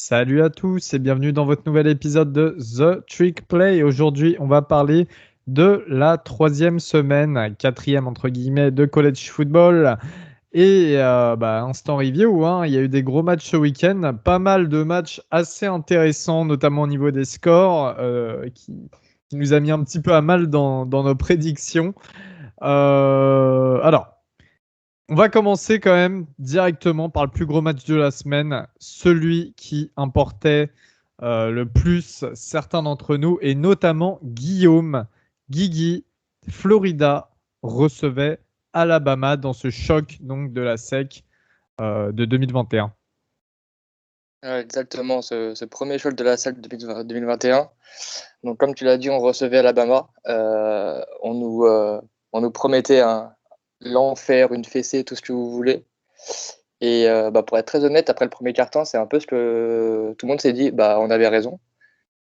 Salut à tous et bienvenue dans votre nouvel épisode de The Trick Play. Aujourd'hui, on va parler de la troisième semaine, quatrième entre guillemets, de college football. Et instant review, hein, il y a eu des gros matchs ce week-end, pas mal de matchs assez intéressants, notamment au niveau des scores, qui nous a mis un petit peu à mal dans nos prédictions. Alors, on va commencer quand même directement par le plus gros match de la semaine, celui qui importait le plus certains d'entre nous, et notamment Guillaume. Guigui, Florida recevait Alabama dans ce choc donc de la SEC de 2021. Ouais, exactement, ce premier choc de la SEC 2021. Donc, comme tu l'as dit, on recevait Alabama. On nous promettait l'enfer, une fessée, tout ce que vous voulez. Et pour être très honnête, après le premier quart-temps, c'est un peu ce que tout le monde s'est dit. On avait raison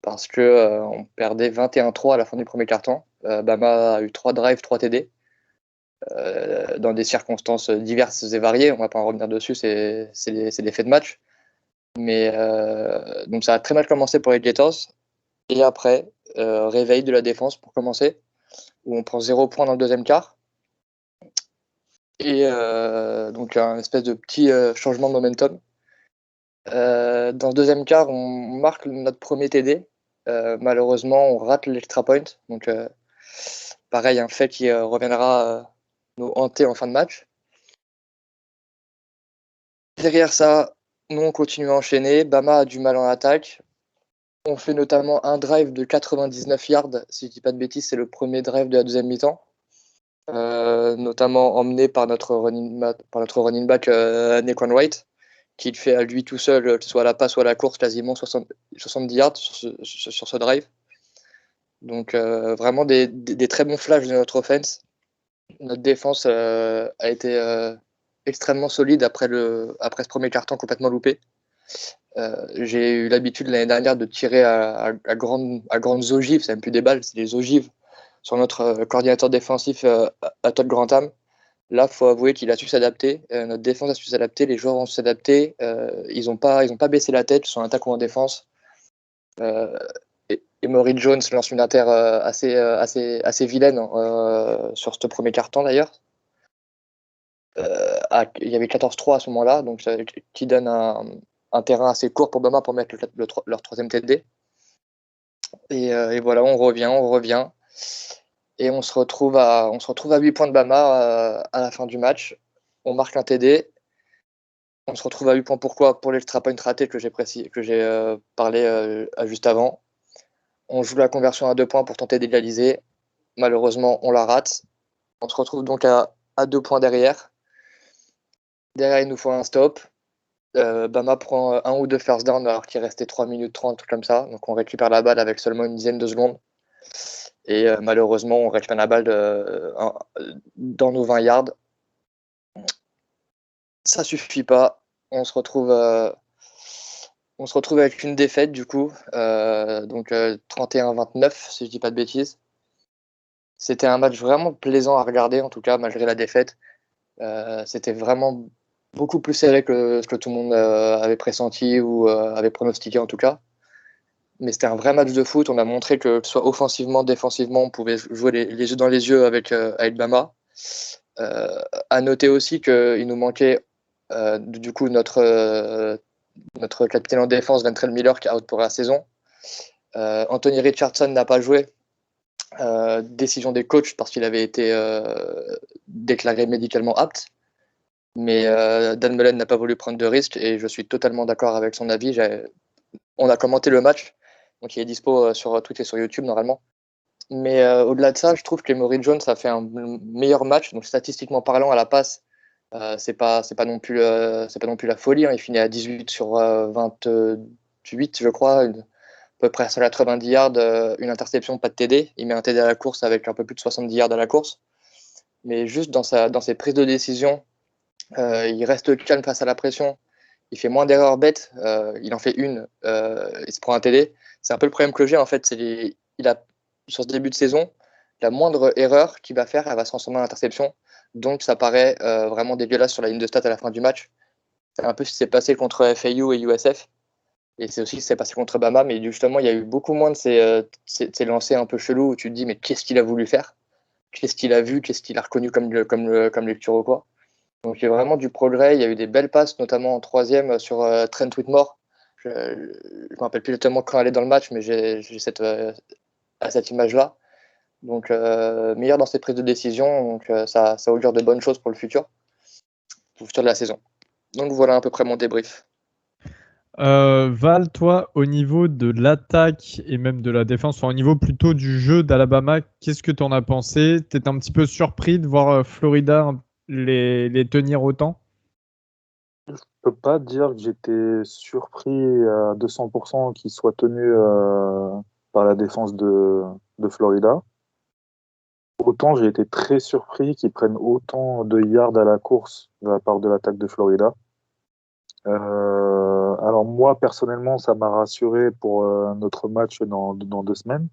parce que on perdait 21-3 à la fin du premier quart-temps. Bama a eu 3 drives, 3 TD dans des circonstances diverses et variées. On va pas en revenir dessus, c'est des faits de match. Mais donc ça a très mal commencé pour les Gators. Et après, réveil de la défense pour commencer, où on prend 0 point dans le deuxième quart. Et donc un espèce de petit changement de momentum. Dans le deuxième quart, on marque notre premier TD. Malheureusement, on rate l'extra point. Donc pareil, un fait qui reviendra nous hanter en fin de match. Derrière ça, nous on continue à enchaîner. Bama a du mal en attaque. On fait notamment un drive de 99 yards, si je ne dis pas de bêtises, c'est le premier drive de la deuxième mi-temps, notamment emmené par notre running back Naquan Wright, qui le fait à lui tout seul, soit à la passe ou à la course, quasiment 70 yards sur ce drive. Donc vraiment des très bons flashs de notre offense. Notre défense a été extrêmement solide après ce premier carton complètement loupé. J'ai eu l'habitude l'année dernière de tirer à grandes ogives, c'est même plus des balles, c'est des ogives sur notre coordinateur défensif à Todd Grantham. Là, il faut avouer qu'il a su s'adapter. Notre défense a su s'adapter, les joueurs ont su s'adapter. Ils n'ont pas baissé la tête, soit en attaque ou en défense. Emory Jones lance une inter assez vilaine sur ce premier quart-temps d'ailleurs. Il y avait 14-3 à ce moment-là, donc qui donne un terrain assez court pour Bama pour mettre leur troisième TD. Et voilà, on revient. Et on se retrouve à 8 points de Bama à la fin du match. On marque un TD. On se retrouve à 8 points. Pourquoi? Pour l'extra point raté que j'ai parlé juste avant. On joue la conversion à 2 points pour tenter d'égaliser. Malheureusement, on la rate. On se retrouve donc à 2 points derrière. Derrière, il nous faut un stop. Bama prend un ou deux first down alors qu'il restait 3 minutes 30, un truc comme ça. Donc on récupère la balle avec seulement une dizaine de secondes. Et malheureusement, on récupère la balle dans nos 20 yards. Ça suffit pas. On se retrouve avec une défaite du coup. Donc 31-29, si je dis pas de bêtises. C'était un match vraiment plaisant à regarder, en tout cas, malgré la défaite. C'était vraiment beaucoup plus serré que ce que tout le monde avait pressenti ou avait pronostiqué, en tout cas. Mais c'était un vrai match de foot. On a montré que ce soit offensivement, défensivement, on pouvait jouer les yeux dans les yeux avec Bama. À noter aussi qu'il nous manquait du coup notre capitaine en défense, Ventrell Miller, qui est out pour la saison. Anthony Richardson n'a pas joué. Décision des coachs parce qu'il avait été déclaré médicalement apte. Mais Dan Mullen n'a pas voulu prendre de risques et je suis totalement d'accord avec son avis. On a commenté le match, donc il est dispo sur Twitter et sur YouTube normalement. Mais au-delà de ça, je trouve que Emory Jones a fait un meilleur match. Donc statistiquement parlant, à la passe, c'est pas non plus la folie. Hein. Il finit à 18 sur 28, je crois, à peu près 190 yards, une interception, pas de TD. Il met un TD à la course avec un peu plus de 70 yards à la course. Mais juste dans ses prises de décision, il reste calme face à la pression. Il fait moins d'erreurs bêtes. Il en fait une. Il se prend un TD. C'est un peu le problème que j'ai en fait. Sur ce début de saison, la moindre erreur qu'il va faire, elle va se transformer en interception. Donc ça paraît vraiment dégueulasse sur la ligne de stats à la fin du match. C'est un peu ce qui s'est passé contre FAU et USF. Et c'est aussi ce qui s'est passé contre Bama, mais justement, il y a eu beaucoup moins de ces lancers un peu chelous où tu te dis, mais qu'est-ce qu'il a voulu faire? Qu'est-ce qu'il a vu? Qu'est-ce qu'il a reconnu comme lecture ou quoi? Donc, il y a vraiment du progrès. Il y a eu des belles passes, notamment en troisième sur Trent Whitmore. Je ne me rappelle plus exactement quand elle est dans le match, mais j'ai cette image-là. Donc, meilleur dans ses prises de décision. Donc, ça augure de bonnes choses pour le futur de la saison. Donc, voilà à peu près mon débrief. Val, toi, au niveau de l'attaque et même de la défense, enfin, au niveau plutôt du jeu d'Alabama, qu'est-ce que tu en as pensé? Tu étais un petit peu surpris de voir Florida les tenir autant? Je peux pas dire que j'étais surpris à 200% qu'ils soient tenus par la défense de Florida. Autant j'ai été très surpris qu'ils prennent autant de yards à la course de la part de l'attaque de Florida. Alors moi, personnellement, ça m'a rassuré pour notre match dans 2 semaines.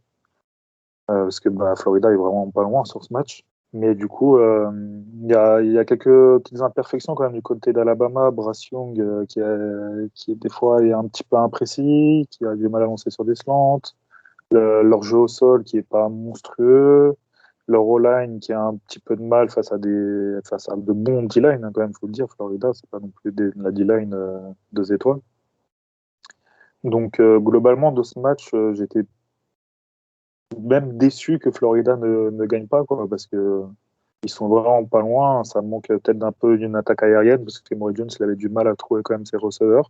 Parce que Florida est vraiment pas loin sur ce match. Mais du coup, il y a quelques petites imperfections quand même du côté d'Alabama. Bryce Young, qui des fois est un petit peu imprécis, qui a du mal à lancer sur des slants. Leur jeu au sol qui est pas monstrueux. Leur O-line qui a un petit peu de mal face à de bons D-line, hein, quand même, faut le dire. Florida, c'est pas non plus la D-line 2 étoiles. Donc, globalement, de ce match, j'étais même déçu que Florida ne gagne pas, quoi, parce que ils sont vraiment pas loin. Ça manque peut-être d'un peu d'une attaque aérienne, parce que Emory Jones, il avait du mal à trouver quand même ses receveurs.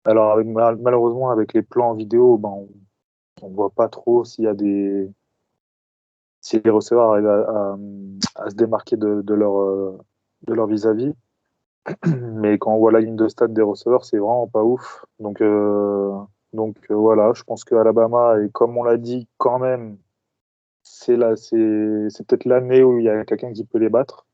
Alors, malheureusement, avec les plans vidéo, on voit pas trop si les receveurs arrivent à se démarquer de leur vis-à-vis. Mais quand on voit la ligne de stade des receveurs, c'est vraiment pas ouf. Donc, voilà, je pense que Alabama, et comme on l'a dit quand même, c'est peut-être l'année où il y a quelqu'un qui peut les battre.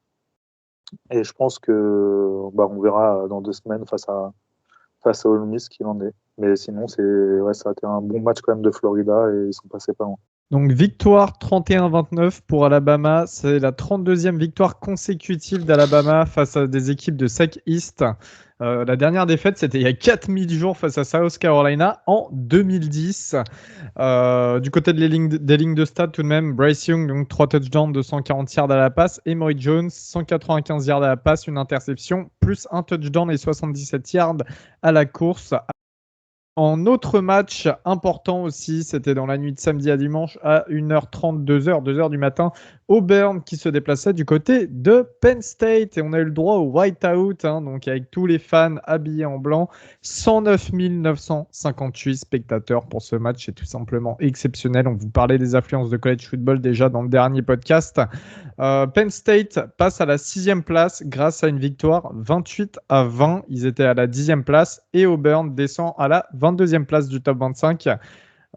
Et je pense que on verra dans 2 semaines face à Ole Miss qu'il en est. Mais sinon, ça a été un bon match quand même de Florida et ils sont passés pas loin. Donc victoire 31-29 pour Alabama. C'est la 32e victoire consécutive d'Alabama face à des équipes de SEC East. La dernière défaite, c'était il y a 4000 jours face à South Carolina en 2010. Du côté des lignes de stade, tout de même, Bryce Young, donc 3 touchdowns, 240 yards à la passe. Emory Jones, 195 yards à la passe, une interception, plus un touchdown et 77 yards à la course. En autre match important aussi, c'était dans la nuit de samedi à dimanche à 1h30, 2h du matin, Auburn qui se déplaçait du côté de Penn State. Et on a eu le droit au whiteout, donc avec tous les fans habillés en blanc. 109 958 spectateurs pour ce match. C'est tout simplement exceptionnel. On vous parlait des affluences de college football déjà dans le dernier podcast. Penn State passe à la 6e place grâce à une victoire 28-20. Ils étaient à la 10e place et Auburn descend à la 22e place du top 25.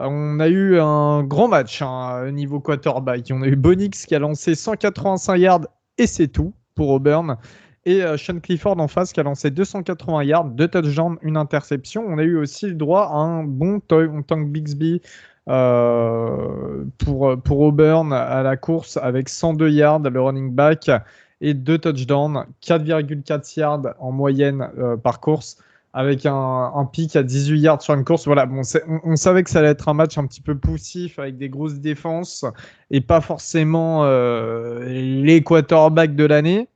On a eu un grand match niveau quarterback. On a eu Bonix qui a lancé 185 yards et c'est tout pour Auburn. Et Sean Clifford en face qui a lancé 280 yards, 2 touchdowns, une interception. On a eu aussi le droit à un bon Tank Bixby pour Auburn à la course avec 102 yards, le running back, et 2 touchdowns, 4,4 yards en moyenne par course, avec un pic à 18 yards sur une course. Voilà, on savait que ça allait être un match un petit peu poussif avec des grosses défenses et pas forcément les quarterbacks de l'année.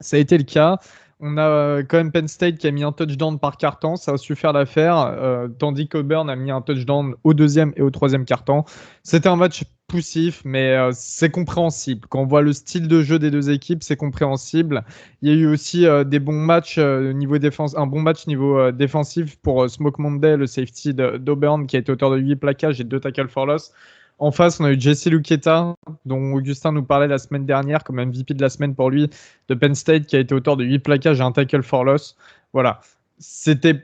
Ça a été le cas. On a quand même Penn State qui a mis un touchdown par quart-temps, ça a su faire l'affaire, tandis qu'Auburn a mis un touchdown au 2e et au 3e quart-temps. C'était un match poussif, mais c'est compréhensible. Quand on voit le style de jeu des deux équipes, c'est compréhensible. Il y a eu aussi des bons matchs niveau défense, un bon match niveau défensif pour Smoke Monday, le safety d'Auburn, qui a été auteur de 8 plaquages et 2 tackles for loss. En face, on a eu Jesse Luketa, dont Augustin nous parlait la semaine dernière comme MVP de la semaine pour lui, de Penn State, qui a été auteur de 8 plaquages et un tackle for loss. Voilà. C'était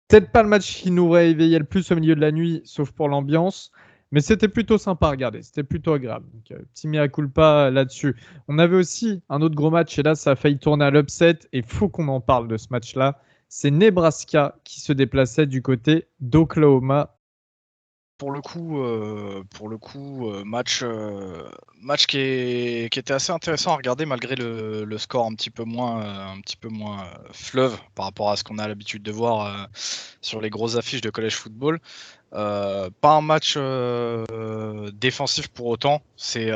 peut-être pas le match qui nous aurait éveillé le plus au milieu de la nuit, sauf pour l'ambiance, mais c'était plutôt sympa à regarder. C'était plutôt agréable. Donc, petit mea culpa là-dessus. On avait aussi un autre gros match, et là, ça a failli tourner à l'upset, et il faut qu'on en parle de ce match-là. C'est Nebraska qui se déplaçait du côté d'Oklahoma pour le coup, match qui était assez intéressant à regarder malgré le score un petit peu moins fleuve par rapport à ce qu'on a l'habitude de voir sur les grosses affiches de college football. Pas un match défensif pour autant. C'est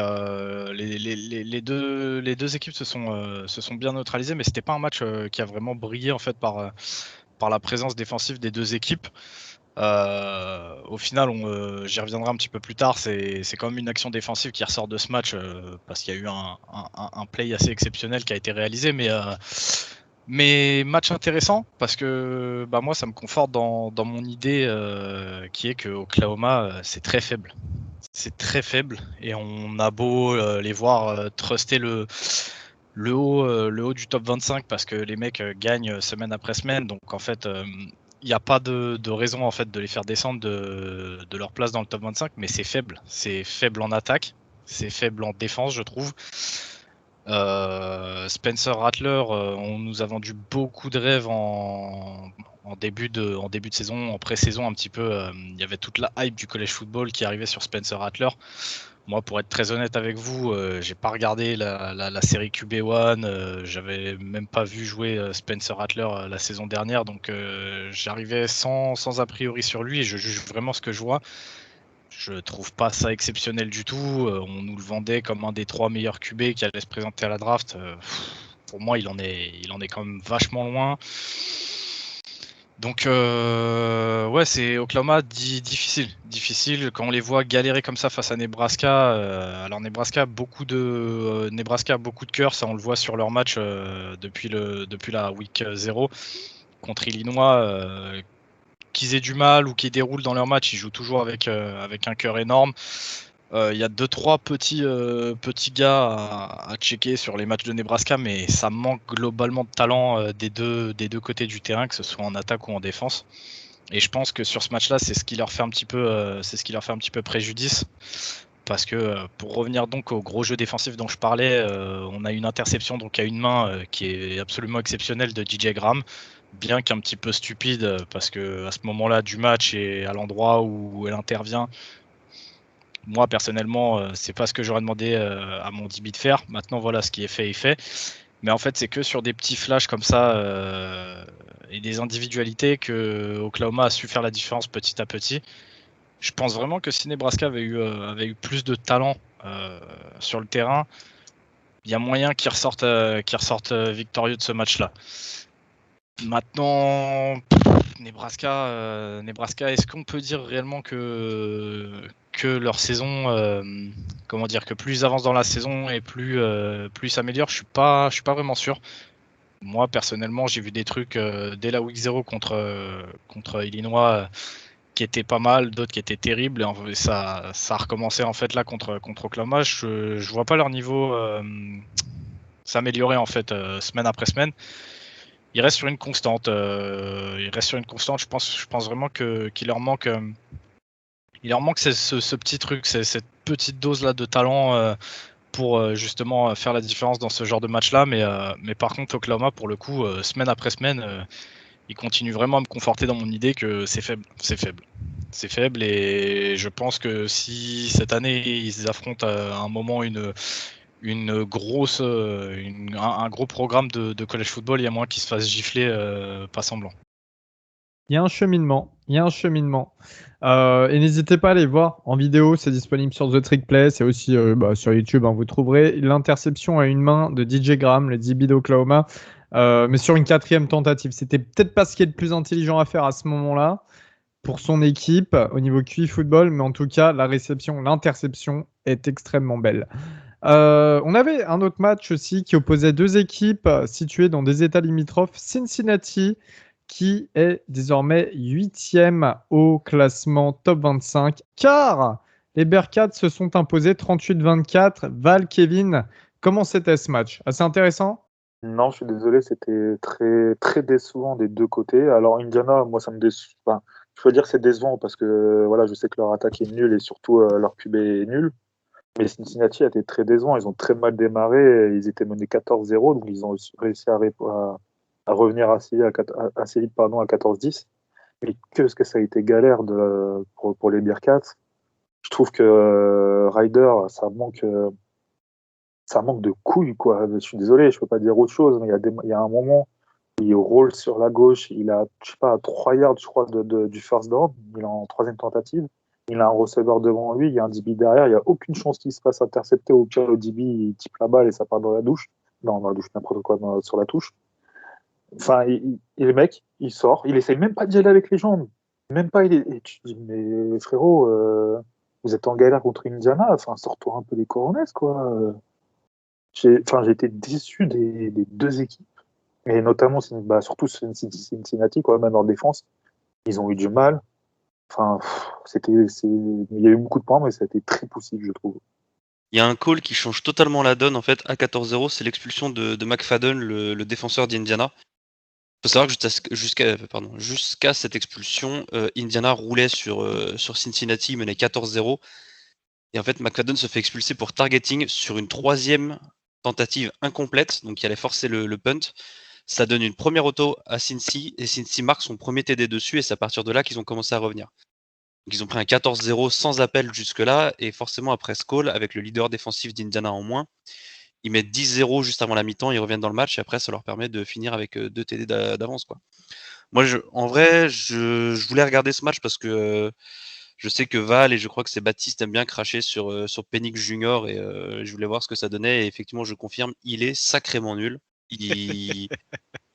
les deux équipes se sont bien neutralisées, mais c'était pas un match qui a vraiment brillé en fait par la présence défensive des deux équipes. Au final, j'y reviendrai un petit peu plus tard. C'est quand même une action défensive qui ressort de ce match parce qu'il y a eu un play assez exceptionnel qui a été réalisé, mais match intéressant parce que moi ça me conforte dans mon idée qui est que Oklahoma c'est très faible. C'est très faible et on a beau les voir truster le haut du top 25 parce que les mecs gagnent semaine après semaine, donc en fait il n'y a pas de raison en fait de les faire descendre de leur place dans le top 25, mais c'est faible en attaque, c'est faible en défense je trouve. Spencer Rattler, on nous a vendu beaucoup de rêves en début de saison, en pré-saison un petit peu. Il y avait toute la hype du college football qui arrivait sur Spencer Rattler. Moi, pour être très honnête avec vous, j'ai pas regardé la série QB1, j'avais même pas vu jouer Spencer Rattler la saison dernière, donc j'arrivais sans a priori sur lui et je juge vraiment ce que je vois. Je trouve pas ça exceptionnel du tout. On nous le vendait comme un des 3 meilleurs QB qui allait se présenter à la draft. Pour moi, il en est quand même vachement loin. Donc, ouais, c'est Oklahoma difficile. Quand on les voit galérer comme ça face à Nebraska, alors Nebraska a beaucoup de cœur, ça on le voit sur leur match depuis la week 0 contre Illinois. Qu'ils aient du mal ou qu'ils déroulent dans leur match, ils jouent toujours avec un cœur énorme. Il y a 2-3 petits gars à checker sur les matchs de Nebraska, mais ça manque globalement de talent des deux côtés du terrain, que ce soit en attaque ou en défense. Et je pense que sur ce match-là, c'est ce qui leur fait un petit peu préjudice. Parce que pour revenir donc au gros jeu défensif dont je parlais, on a une interception donc à une main qui est absolument exceptionnelle de DJ Graham, bien qu'un petit peu stupide parce que à ce moment-là du match et à l'endroit où elle intervient, moi personnellement c'est pas ce que j'aurais demandé à mon DB de faire. Maintenant voilà, ce qui est fait est fait. Mais en fait c'est que sur des petits flashs comme ça et des individualités que Oklahoma a su faire la différence petit à petit. Je pense vraiment que si Nebraska avait eu plus de talent sur le terrain, il y a moyen qu'ils ressortent victorieux de ce match-là. Maintenant, Nebraska, est-ce qu'on peut dire réellement que leur saison, que plus ils avancent dans la saison et plus s'améliore? Je suis pas vraiment sûr. Moi personnellement, j'ai vu des trucs dès la week 0 contre Illinois qui étaient pas mal, d'autres qui étaient terribles, et ça a recommencé en fait là contre Oklahoma. Je vois pas leur niveau s'améliorer en fait semaine après semaine. Il reste sur une constante. Je pense vraiment qu'il leur manque ce petit truc, cette petite dose là de talent pour justement faire la différence dans ce genre de match là. Mais par contre Oklahoma pour le coup semaine après semaine il continue vraiment à me conforter dans mon idée que c'est faible et je pense que si cette année ils affrontent à un moment un gros programme de college football, il y a moins qu'ils se fassent gifler pas semblant. Il y a un cheminement. Et n'hésitez pas à aller voir en vidéo, c'est disponible sur The Trick Play, c'est aussi sur YouTube, vous trouverez l'interception à une main de DJ Graham, le DB d'Oklahoma, mais sur une 4e tentative. C'était peut-être pas ce qui est le plus intelligent à faire à ce moment-là pour son équipe au niveau QI football, mais en tout cas, l'interception est extrêmement belle. On avait un autre match aussi qui opposait deux équipes situées dans des états limitrophes. Cincinnati, qui est désormais 8e au classement top 25, car les Bearcats se sont imposés 38-24. Val, Kevin, comment c'était ce match? Assez intéressant? Non, je suis désolé, c'était très, très décevant des deux côtés. Alors, Indiana, moi, ça me déçoit. Enfin, je veux dire que c'est décevant parce que voilà, je sais que leur attaque est nulle et surtout leur QB est nul. Mais Cincinnati a été très décevant. Ils ont très mal démarré. Ils étaient menés 14-0, donc ils ont réussi à revenir assez vite à 14-10. mais qu'est-ce que ça a été galère pour les Bearcats. Je trouve que Ryder, ça manque de couilles, quoi. Je suis désolé, je peux pas dire autre chose, mais il y a un moment où il roule sur la gauche, il a, je sais pas, à 3 yards, je crois, du first down, il est en troisième tentative, il a un receveur devant lui, il y a un DB derrière, il n'y a aucune chance qu'il se fasse intercepter, au pire, le DB, il type la balle et ça part dans la douche. Non, dans la douche, n'importe quoi, sur la touche. Enfin, et le mec, il sort, il essaye même pas d'y aller avec les jambes. Même pas, et tu te dis, mais frérot, vous êtes en galère contre Indiana, enfin, sors-toi un peu les coronets, quoi. J'ai été déçu des deux équipes, et notamment, surtout Cincinnati, quoi, même en défense, ils ont eu du mal. Enfin, il y a eu beaucoup de points, mais ça a été très poussif, je trouve. Il y a un call qui change totalement la donne en fait à 14-0, c'est l'expulsion de McFadden, le défenseur d'Indiana. Il faut savoir que jusqu'à cette expulsion, Indiana roulait sur Cincinnati, menait 14-0. Et en fait, McFadden se fait expulser pour targeting sur une troisième tentative incomplète, donc il allait forcer le punt. Ça donne une première auto à Cincy, et Cincy marque son premier TD dessus, et c'est à partir de là qu'ils ont commencé à revenir. Donc ils ont pris un 14-0 sans appel jusque-là, et forcément après ce call, avec le leader défensif d'Indiana en moins, ils mettent 10-0 juste avant la mi-temps, ils reviennent dans le match, et après ça leur permet de finir avec 2 TD d'avance, quoi. Moi, en vrai, je voulais regarder ce match parce que je sais que Val et je crois que c'est Baptiste aiment bien cracher sur Penix Junior, et je voulais voir ce que ça donnait, et effectivement je confirme, il est sacrément nul.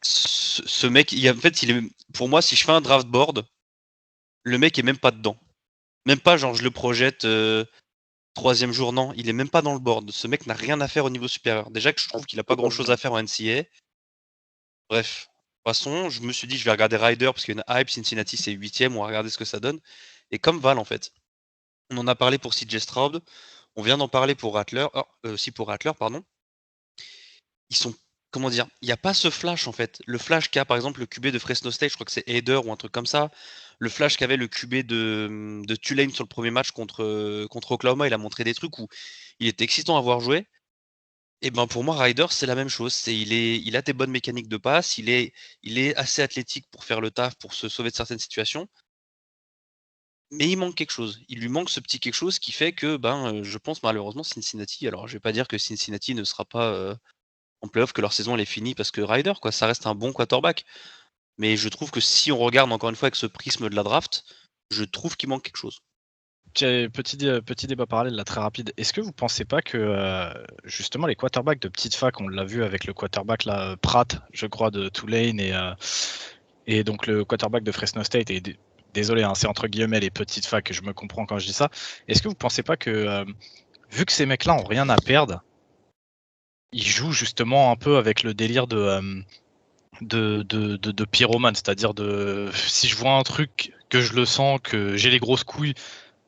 Ce mec, en fait, pour moi, si je fais un draft board, le mec est même pas dedans. Même pas genre je le projette 3e jour, non, il est même pas dans le board. Ce mec n'a rien à faire au niveau supérieur. Déjà que je trouve qu'il a pas grand chose à faire en NCAA. Bref. De toute façon, je me suis dit je vais regarder Ryder parce qu'il y a une hype, Cincinnati c'est 8ème, on va regarder ce que ça donne. Et comme Val en fait, on en a parlé pour CJ Stroud, on vient d'en parler pour Rattler, pardon. Ils sont, comment dire, il n'y a pas ce flash en fait. Le flash qu'a par exemple le QB de Fresno State, je crois que c'est Hader ou un truc comme ça. Le flash qu'avait le QB de Tulane sur le premier match contre Oklahoma, il a montré des trucs où il était excitant à voir jouer. Et ben pour moi, Ryder, c'est la même chose. Il a des bonnes mécaniques de passe, il est assez athlétique pour faire le taf, pour se sauver de certaines situations. Mais il manque quelque chose. Il lui manque ce petit quelque chose qui fait que, je pense malheureusement Cincinnati. Alors, je vais pas dire que Cincinnati ne sera pas en playoff, que leur saison elle est finie parce que Ryder, quoi, ça reste un bon quarterback. Mais je trouve que si on regarde encore une fois avec ce prisme de la draft, je trouve qu'il manque quelque chose. Petit débat parallèle là, très rapide. Est-ce que vous pensez pas que justement les quarterbacks de petite fac, on l'a vu avec le quarterback là, Pratt, je crois, de Tulane, et donc le quarterback de Fresno State, et désolé, hein, c'est entre guillemets les petites facs, je me comprends quand je dis ça. Est-ce que vous pensez pas que vu que ces mecs-là ont rien à perdre, ils jouent justement un peu avec le délire de pyromane, c'est-à-dire si je vois un truc que je le sens, que j'ai les grosses couilles,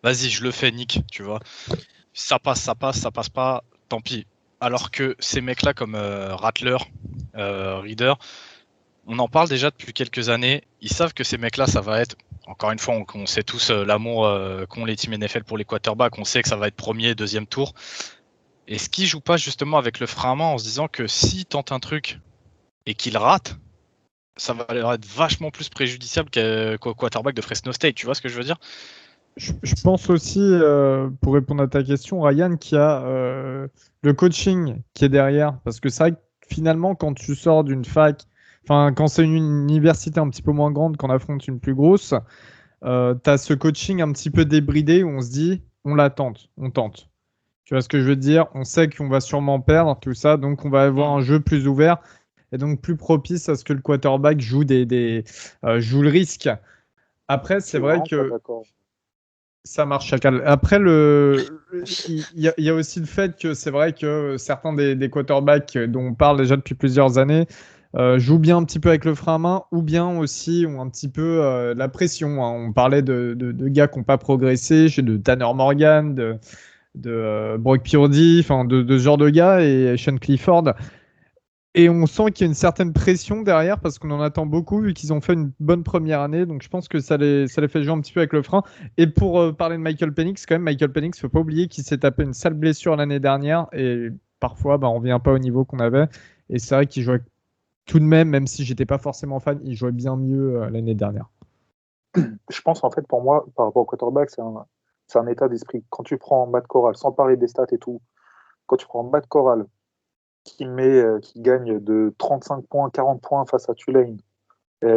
vas-y, je le fais, nique, tu vois. Ça passe pas, tant pis. Alors que ces mecs-là comme Rattler, Reader, on en parle déjà depuis quelques années. Ils savent que ces mecs-là, ça va être, encore une fois, on sait tous l'amour qu'ont les teams NFL pour les quarterbacks. On sait que ça va être premier, deuxième tour. Est-ce qu'ils jouent pas justement avec le frein à main en se disant que s'ils tentent un truc et qu'ils ratent, ça va leur être vachement plus préjudiciable qu'au quarterback de Fresno State, tu vois ce que je veux dire? Je pense aussi, pour répondre à ta question, Ryan, qu'il y a le coaching qui est derrière. Parce que c'est vrai que finalement, quand tu sors d'une fac, quand c'est une université un petit peu moins grande, qu'on affronte une plus grosse, tu as ce coaching un petit peu débridé où on se dit, on on tente. Tu vois ce que je veux dire? On sait qu'on va sûrement perdre, tout ça, donc on va avoir un jeu plus ouvert et donc plus propice à ce que le quarterback joue joue le risque. Après, c'est vrai que ça marche chacal. Après, il y a aussi le fait que c'est vrai que certains des quarterbacks dont on parle déjà depuis plusieurs années jouent bien un petit peu avec le frein à main, ou bien aussi ont un petit peu la pression, hein. On parlait de gars qui n'ont pas progressé, de Tanner Morgan, de Brock Purdy, de ce genre de gars, et Sean Clifford. Et on sent qu'il y a une certaine pression derrière parce qu'on en attend beaucoup vu qu'ils ont fait une bonne première année. Donc je pense que ça les fait jouer un petit peu avec le frein. Et pour parler de Michael Penix, quand même, Michael Penix, il ne faut pas oublier qu'il s'est tapé une sale blessure l'année dernière. Et parfois, on ne revient pas au niveau qu'on avait. Et c'est vrai qu'il jouait tout de même si j'étais pas forcément fan, il jouait bien mieux l'année dernière. je pense, en fait, pour moi, par rapport au quarterback, c'est un état d'esprit. Quand tu prends Matt Corral, sans parler des stats et tout, quand tu prends Matt Corral, qui gagne de 35 points, 40 points face à Tulane,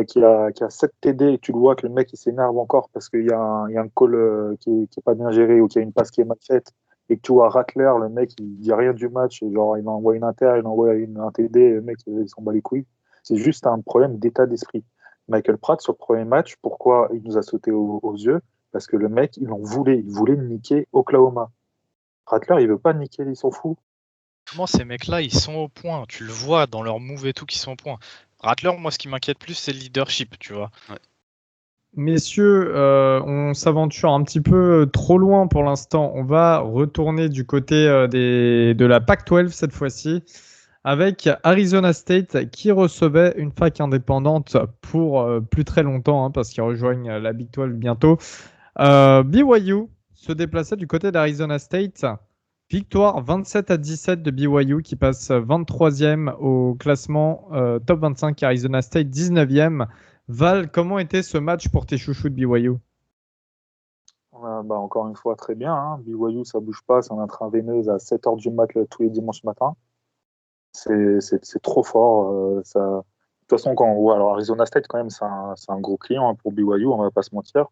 qui a 7 TD, et tu le vois que le mec il s'énerve encore parce qu'il y a un call qui est pas bien géré ou qu'il y a une passe qui est mal faite, et que tu vois Rattler, le mec il dit rien du match, genre il envoie une inter, il envoie un TD, le mec il s'en bat les couilles. C'est juste un problème d'état d'esprit. Michael Pratt, sur le premier match, pourquoi il nous a sauté aux yeux? Parce que le mec, il voulait niquer Oklahoma. Rattler, il veut pas niquer, il s'en fout. Comment ces mecs-là, ils sont au point? Tu le vois dans leur move et tout, qu'ils sont au point. Rattler, moi, ce qui m'inquiète plus, c'est le leadership, tu vois. Ouais. Messieurs, on s'aventure un petit peu trop loin pour l'instant. On va retourner du côté de la Pac-12 cette fois-ci, avec Arizona State qui recevait une fac indépendante pour plus très longtemps, parce qu'ils rejoignent la Big 12 bientôt. BYU se déplaçait du côté d'Arizona State. Victoire 27-17 de BYU qui passe 23e au classement top 25. Arizona State 19e. Val, comment était ce match pour tes chouchous de BYU? Encore une fois, très bien. Hein. BYU, ça bouge pas, c'est en intraveineuse à 7h du mat tous les dimanches matins. C'est trop fort. Ça... De toute façon, alors Arizona State, quand même, c'est un gros client, pour BYU, on va pas se mentir.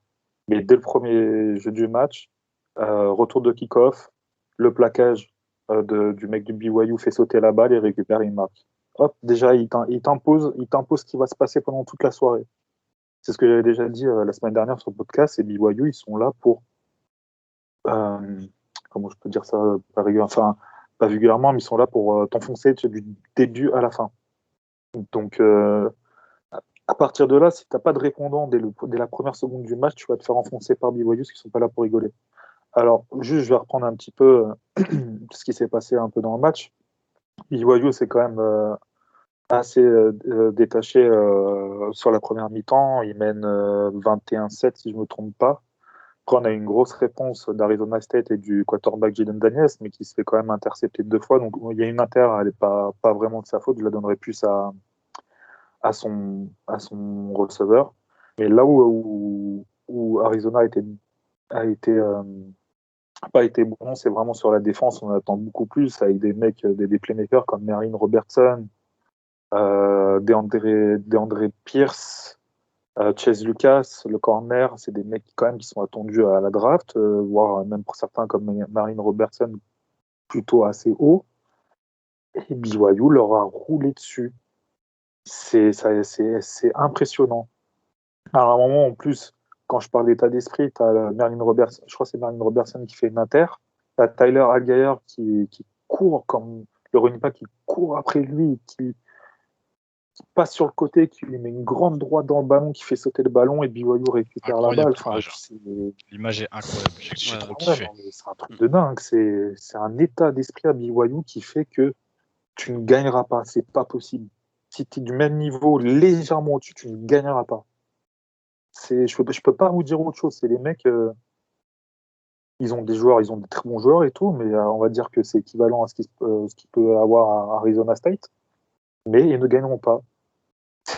Mais dès le premier jeu du match, retour de kick-off, le plaquage du mec du BYU fait sauter la balle et récupère une marque. Hop, déjà, il t'impose ce qui va se passer pendant toute la soirée. C'est ce que j'avais déjà dit la semaine dernière sur le podcast, et BYU, ils sont là pour, comment je peux dire ça, pas vulgairement, mais ils sont là pour t'enfoncer du début à la fin. Donc, à partir de là, si tu n'as pas de répondant dès la première seconde du match, tu vas te faire enfoncer par BYU, parce qu'ils ne sont pas là pour rigoler. Alors, juste, je vais reprendre un petit peu ce qui s'est passé un peu dans le match. BYU, c'est quand même assez détaché sur la première mi-temps. Ils mènent 21-7, si je ne me trompe pas. Après, on a une grosse réponse d'Arizona State et du quarterback Jaden Daniels, mais qui se fait quand même intercepter 2 fois. Donc, il y a une inter, elle n'est pas vraiment de sa faute. Je la donnerais plus à son receveur. Mais là où Arizona a été pas été bon, c'est vraiment sur la défense. On attend beaucoup plus avec des mecs, des playmakers comme Merlin Robertson, DeAndre Pierce, Chase Lucas, le corner. C'est des mecs quand même qui sont attendus à la draft, voire même pour certains comme Merlin Robertson plutôt assez haut. Et BYU leur a roulé dessus. C'est impressionnant. Alors, à un moment, en plus, quand je parle d'état d'esprit, tu as Merlin Robertson, je crois que c'est Merlin Robertson qui fait une inter. Tu as Tyler Allgeier qui court comme le running back, qui court après lui, qui passe sur le côté, qui lui met une grande droite dans le ballon, qui fait sauter le ballon et BYU récupère la balle. Enfin, l'image est incroyable. J'ai trop kiffé. C'est un truc de dingue. C'est un état d'esprit à BYU qui fait que tu ne gagneras pas. C'est pas possible. Si tu es du même niveau, légèrement au-dessus, tu ne gagneras pas. Je peux pas vous dire autre chose. C'est les mecs, ils ont des joueurs, ils ont des très bons joueurs et tout, mais on va dire que c'est équivalent à ce qu'il peut avoir à Arizona State. Mais ils ne gagneront pas.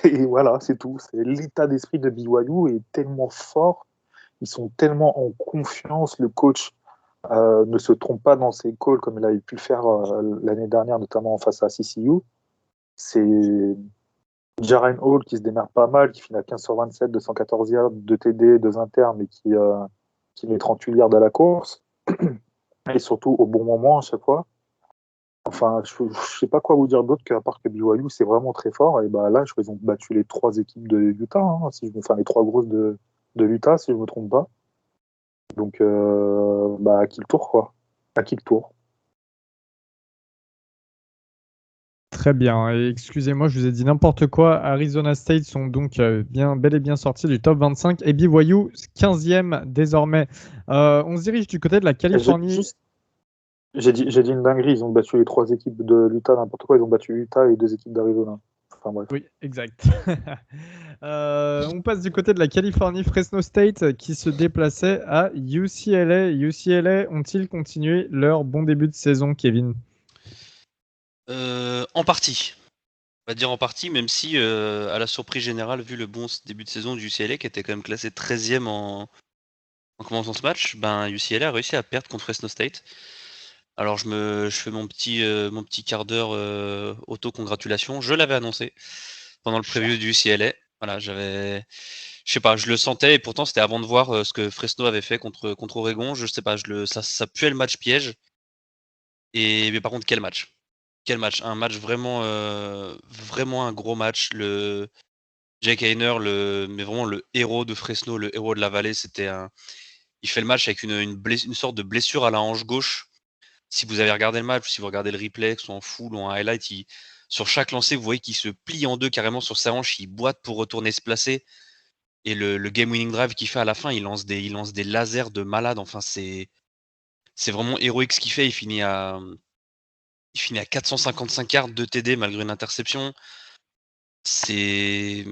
Et voilà, c'est tout. C'est l'état d'esprit de BYU est tellement fort. Ils sont tellement en confiance. Le coach ne se trompe pas dans ses calls comme il avait pu le faire l'année dernière, notamment face à CCU. C'est Jaren Hall qui se démerde pas mal, qui finit à 15 sur 27, 214 yards, 2 TD, 2 inter, mais qui met 38 yards à la course. Et surtout au bon moment à chaque fois. Enfin, je ne sais pas quoi vous dire d'autre qu'à part que BYU, c'est vraiment très fort. Et bah là, je crois qu'ils ont battu les 3 équipes de Utah, les 3 grosses de l'Utah, si je ne me trompe pas. Donc, à qui le tour, quoi. À qui le tour. Très bien. Et excusez-moi, je vous ai dit n'importe quoi. Arizona State sont donc bel et bien sortis du top 25 et BYU 15e désormais. On se dirige du côté de la Californie. J'ai dit une dinguerie. Ils ont battu les 3 équipes de l'Utah, n'importe quoi. Ils ont battu Utah et les 2 équipes d'Arizona. Enfin bref. Oui, exact. On passe du côté de la Californie, Fresno State qui se déplaçait à UCLA. UCLA ont-ils continué leur bon début de saison, Kevin? En partie. On va dire en partie, même si, à la surprise générale, vu le bon début de saison du UCLA, qui était quand même classé 13e en commençant ce match, ben UCLA a réussi à perdre contre Fresno State. Alors je fais mon petit quart d'heure auto-congratulation. Je l'avais annoncé pendant le preview du UCLA. Voilà, je sais pas, je le sentais et pourtant c'était avant de voir ce que Fresno avait fait contre Oregon. Je sais pas, ça puait le match piège. Mais par contre, quel match? Quel match? Un match vraiment, vraiment un gros match. Jake Haener, mais vraiment le héros de Fresno, le héros de la vallée, il fait le match avec une sorte de blessure à la hanche gauche. Si vous avez regardé le match, si vous regardez le replay, que ce soit en full ou en highlight, sur chaque lancé, vous voyez qu'il se plie en deux carrément sur sa hanche, il boite pour retourner se placer. Et le game winning drive qu'il fait à la fin, il lance des lasers de malade. Enfin, c'est vraiment héroïque ce qu'il fait. Il finit à 455 yards de TD malgré une interception. C'est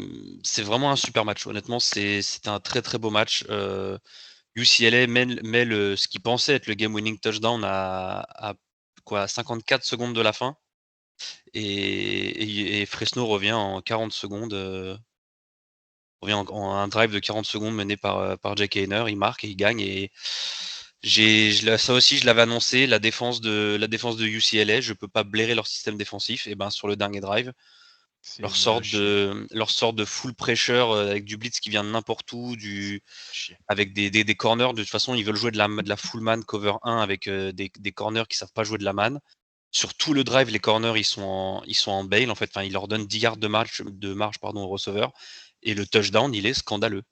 vraiment un super match. Honnêtement, c'était un très très beau match. UCLA met ce qui pensait être le game-winning touchdown à quoi, 54 secondes de la fin. Et Fresno revient en 40 secondes. Revient en un drive de 40 secondes mené par Jake Haener. Il marque et il gagne. Et ça aussi, je l'avais annoncé, la défense de UCLA, je peux pas blairer leur système défensif. Et ben sur le dernier drive, C'est leur nul à chier. sorte de full pressure avec du blitz qui vient de n'importe où, Chier. avec des corners. De toute façon, ils veulent jouer de la full man cover 1 avec des corners qui savent pas jouer de la man. Sur tout le drive, les corners ils sont en bail en fait. Enfin, ils leur donnent 10 yards de marge au receveur. Et le touchdown, il est scandaleux.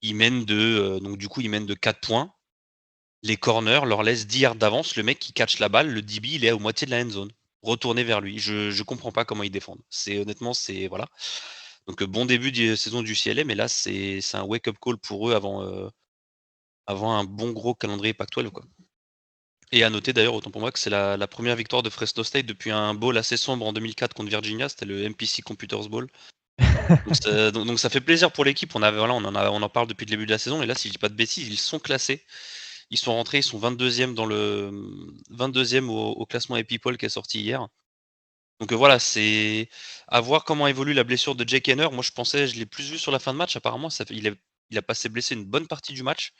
Donc du coup, ils mènent de 4 points. Les corners leur laissent 10 yards d'avance. Le mec qui catch la balle, le DB, il est à moitié de la end zone. Retourner vers lui. Je comprends pas comment ils défendent. Honnêtement, voilà. Donc bon début de saison du CLA, mais là c'est un wake-up call pour eux avant un bon gros calendrier Pac-12 quoi. Et à noter d'ailleurs, autant pour moi, que c'est la première victoire de Fresno State depuis un bowl assez sombre en 2004 contre Virginia, c'était le MPC Computers Bowl. Donc ça fait plaisir pour l'équipe. On en parle depuis le début de la saison, et là, si je dis pas de bêtises, ils sont classés. Ils sont rentrés, ils sont 22e au classement Epipol qui est sorti hier. Donc voilà, c'est à voir comment évolue la blessure de Jake Haener. Moi, je l'ai plus vu sur la fin de match. Apparemment, il a passé blessé une bonne partie du match,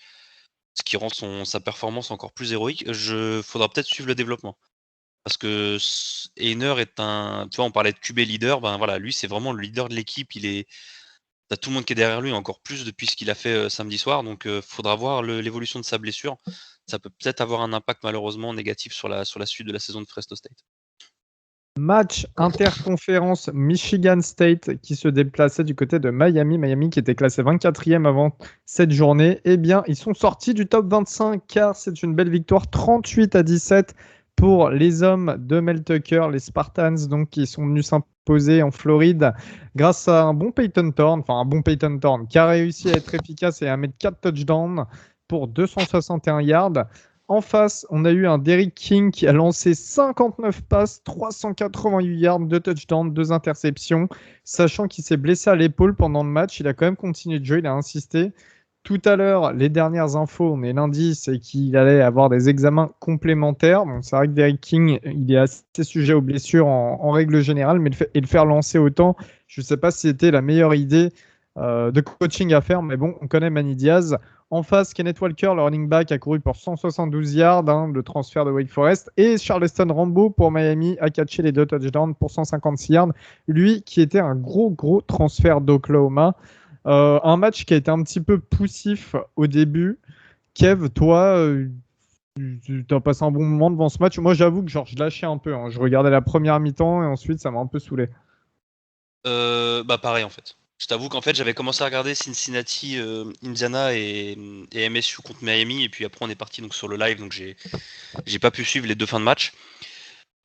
ce qui rend sa performance encore plus héroïque. Faudra peut-être suivre le développement. Parce que Haener tu vois, on parlait de QB leader, ben voilà, lui, c'est vraiment le leader de l'équipe. T'as tout le monde qui est derrière lui, encore plus depuis ce qu'il a fait samedi soir. Donc, faudra voir l'évolution de sa blessure. Ça peut peut-être avoir un impact malheureusement négatif sur la suite de la saison de Fresno State. Match interconférence Michigan State qui se déplaçait du côté de Miami. Miami qui était classé 24e avant cette journée. Eh bien, ils sont sortis du top 25 car c'est une belle victoire 38-17 pour les hommes de Mel Tucker, les Spartans, donc qui sont venus s'imposer en Floride grâce à un bon Peyton Thorne, qui a réussi à être efficace et à mettre 4 touchdowns pour 261 yards. En face, on a eu un Derrick King qui a lancé 59 passes, 388 yards, 2 touchdowns, 2 interceptions. Sachant qu'il s'est blessé à l'épaule pendant le match, il a quand même continué de jouer, il a insisté. Tout à l'heure, les dernières infos, on est lundi, c'est qu'il allait avoir des examens complémentaires. Bon, c'est vrai que Derrick King, il est assez sujet aux blessures en règle générale, mais le faire lancer autant, je ne sais pas si c'était la meilleure idée de coaching à faire, mais bon, on connaît Manny Diaz. En face, Kenneth Walker, le running back, a couru pour 172 yards, le transfert de Wake Forest. Et Charleston Rambo pour Miami a catché les 2 touchdowns pour 156 yards. Lui qui était un gros transfert d'Oklahoma. Un match qui a été un petit peu poussif au début. Kev, toi, tu as passé un bon moment devant ce match. Moi, j'avoue que je lâchais un peu. Je regardais la première mi-temps et ensuite, ça m'a un peu saoulé. Bah pareil en fait. Je t'avoue qu'en fait j'avais commencé à regarder Cincinnati, Indiana et MSU contre Miami, et puis après on est parti donc sur le live, donc j'ai pas pu suivre les deux fins de match.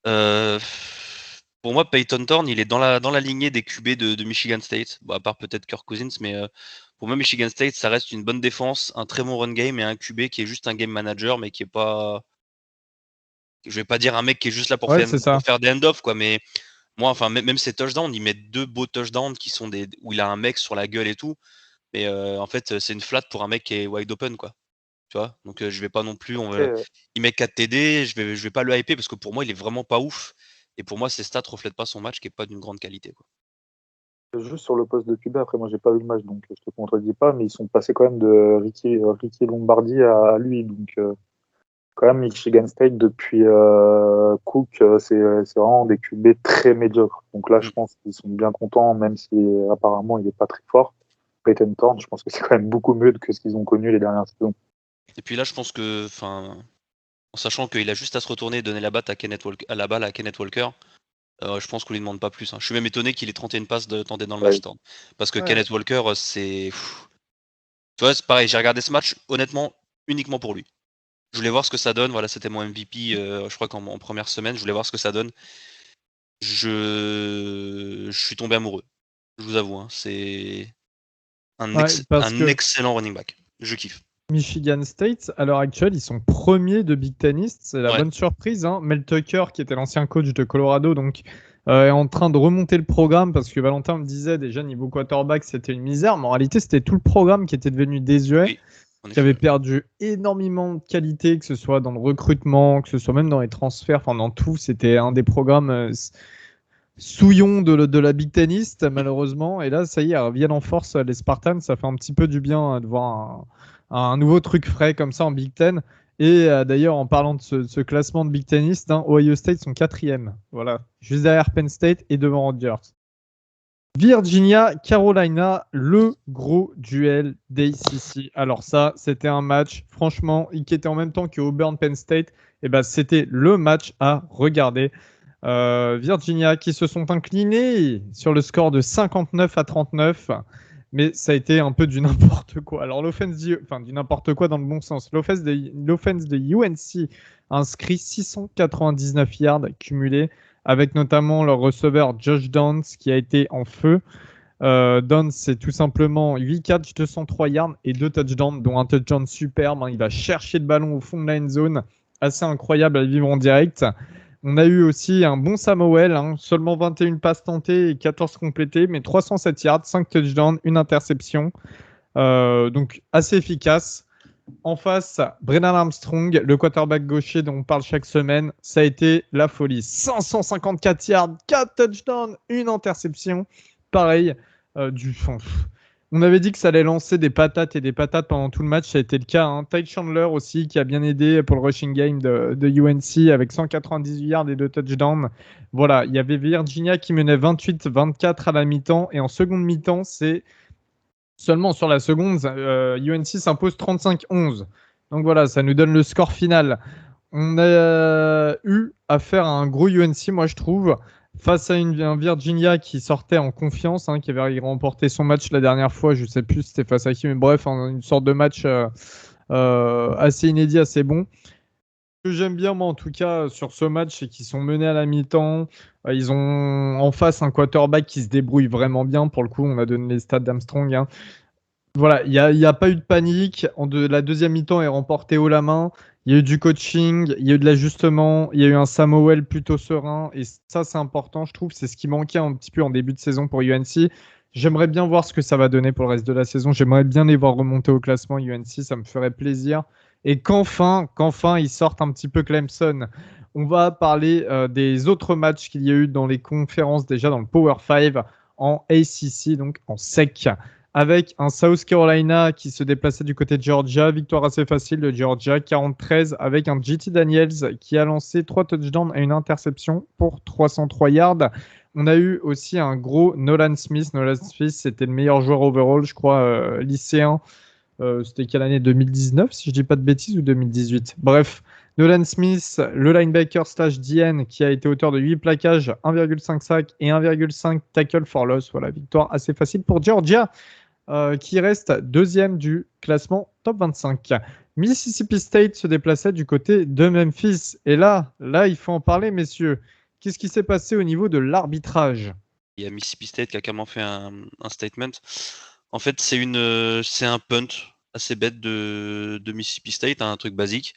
Pour moi, Peyton Thorne, il est dans la lignée des QB de Michigan State, à part peut-être Kirk Cousins, mais pour moi Michigan State ça reste une bonne défense, un très bon run game et un QB qui est juste un game manager, mais qui est pas, je vais pas dire un mec qui est juste là Ouais, c'est ça. pour faire des hand-off quoi, mais moi, enfin, même ses touchdowns, il met 2 beaux touchdowns qui sont où il a un mec sur la gueule et tout. Mais en fait, c'est une flat pour un mec qui est wide open, quoi. Tu vois? Donc je vais pas non plus. Après, Il met 4 TD, je vais pas le hyper parce que pour moi, il est vraiment pas ouf. Et pour moi, ces stats reflètent pas son match qui est pas d'une grande qualité, quoi. Juste sur le poste de QB, après moi j'ai pas vu le match donc je te contredis pas, mais ils sont passés quand même de Ricky Lombardi à lui. Donc quand même Michigan State depuis Cook, c'est vraiment des QB très médiocres. Donc là je pense qu'ils sont bien contents, même si apparemment il est pas très fort. Peyton Thorne, je pense que c'est quand même beaucoup mieux que ce qu'ils ont connu les dernières saisons. Et puis là, je pense que, en sachant qu'il a juste à se retourner et donner la balle à Kenneth Walker, je pense qu'on lui demande pas plus, hein. Je suis même étonné qu'il ait 31 passes tentées dans le match, Thorne. Parce que Ouais. Kenneth Walker, c'est. Tu vois, c'est pareil, j'ai regardé ce match, honnêtement, uniquement pour lui. Je voulais voir ce que ça donne. Voilà, c'était mon MVP, je crois qu'en première semaine, je voulais voir ce que ça donne. Je suis tombé amoureux. Je vous avoue, hein. C'est Parce un que excellent running back. Je kiffe. Michigan State, à l'heure actuelle, ils sont premiers de Big Ten East. C'est la Ouais. bonne surprise. Hein. Mel Tucker, qui était l'ancien coach de Colorado, donc est en train de remonter le programme parce que Valentin me disait déjà niveau quarterback, c'était une misère. Mais en réalité, c'était tout le programme qui était devenu désuet, Oui, en qui effet. avait perdu énormément de qualité, que ce soit dans le recrutement, que ce soit même dans les transferts, enfin dans tout. C'était un des programmes souillons de la Big Ten East, malheureusement. Et là, ça y est, ils reviennent en force, les Spartans. Ça fait un petit peu du bien de voir un nouveau truc frais comme ça en Big Ten. Et d'ailleurs, en parlant de ce classement de Big Ten East, hein, Ohio State sont 4e. Voilà, juste derrière Penn State et devant Rutgers. Virginia, Carolina, le gros duel d'ACC. Alors ça, c'était un match, franchement, qui était en même temps que Auburn Penn State. Et ben, c'était le match à regarder. Virginia qui se sont inclinés sur le score de 59-39, mais ça a été un peu du n'importe quoi. Alors du n'importe quoi dans le bon sens. L'offense de UNC a inscrit 699 yards cumulés, avec notamment leur receveur Josh Downs qui a été en feu. Downs, c'est tout simplement 8 catches, 203 yards et 2 touchdowns, dont un touchdown superbe. Hein. Il va chercher le ballon au fond de la end zone. Assez incroyable à vivre en direct. On a eu aussi un bon Samuel, hein, seulement 21 passes tentées et 14 complétées, mais 307 yards, 5 touchdowns, une interception. Donc assez efficace. En face, Brennan Armstrong, le quarterback gaucher dont on parle chaque semaine, ça a été la folie. 554 yards, 4 touchdowns, une interception. Pareil, on avait dit que ça allait lancer des patates et des patates pendant tout le match, ça a été le cas. Hein. Ty Chandler aussi, qui a bien aidé pour le rushing game de UNC avec 198 yards et 2 touchdowns. Voilà, il y avait Virginia qui menait 28-24 à la mi-temps. Et en seconde mi-temps, c'est seulement sur la seconde, UNC s'impose 35-11. Donc voilà, ça nous donne le score final. On a eu affaire à un gros UNC, moi je trouve, face à un Virginia qui sortait en confiance, hein, qui avait remporté son match la dernière fois, je ne sais plus c'était face à qui, mais bref, une sorte de match assez inédit, assez bon. Ce que j'aime bien, moi, en tout cas, sur ce match, c'est qu'ils sont menés à la mi-temps. Ils ont en face un quarterback qui se débrouille vraiment bien. Pour le coup, on a donné les stats d'Armstrong. Hein. Voilà, il n'y a pas eu de panique. La deuxième mi-temps est remportée haut la main. Il y a eu du coaching, il y a eu de l'ajustement, il y a eu un Samuel plutôt serein. Et ça, c'est important, je trouve. C'est ce qui manquait un petit peu en début de saison pour UNC. J'aimerais bien voir ce que ça va donner pour le reste de la saison. J'aimerais bien les voir remonter au classement UNC. Ça me ferait plaisir. Et qu'enfin, ils sortent un petit peu Clemson. On va parler des autres matchs qu'il y a eu dans les conférences, déjà dans le Power 5 en ACC, donc en SEC, avec un South Carolina qui se déplaçait du côté de Georgia. Victoire assez facile de Georgia, 43, avec un JT Daniels qui a lancé 3 touchdowns et une interception pour 303 yards. On a eu aussi un gros Nolan Smith. Nolan Smith, c'était le meilleur joueur overall, je crois, lycéen. C'était quelle année 2019, si je dis pas de bêtises, ou 2018. Bref, Nolan Smith, le linebacker slash DN, qui a été auteur de 8 plaquages, 1,5 sacs et 1,5 tackle for loss. Voilà, victoire assez facile pour Georgia, qui reste deuxième du classement top 25. Mississippi State se déplaçait du côté de Memphis. Et là, il faut en parler, messieurs. Qu'est-ce qui s'est passé au niveau de l'arbitrage ? Il y a Mississippi State qui a carrément fait un statement. En fait, c'est un punt assez bête de Mississippi State, hein, un truc basique.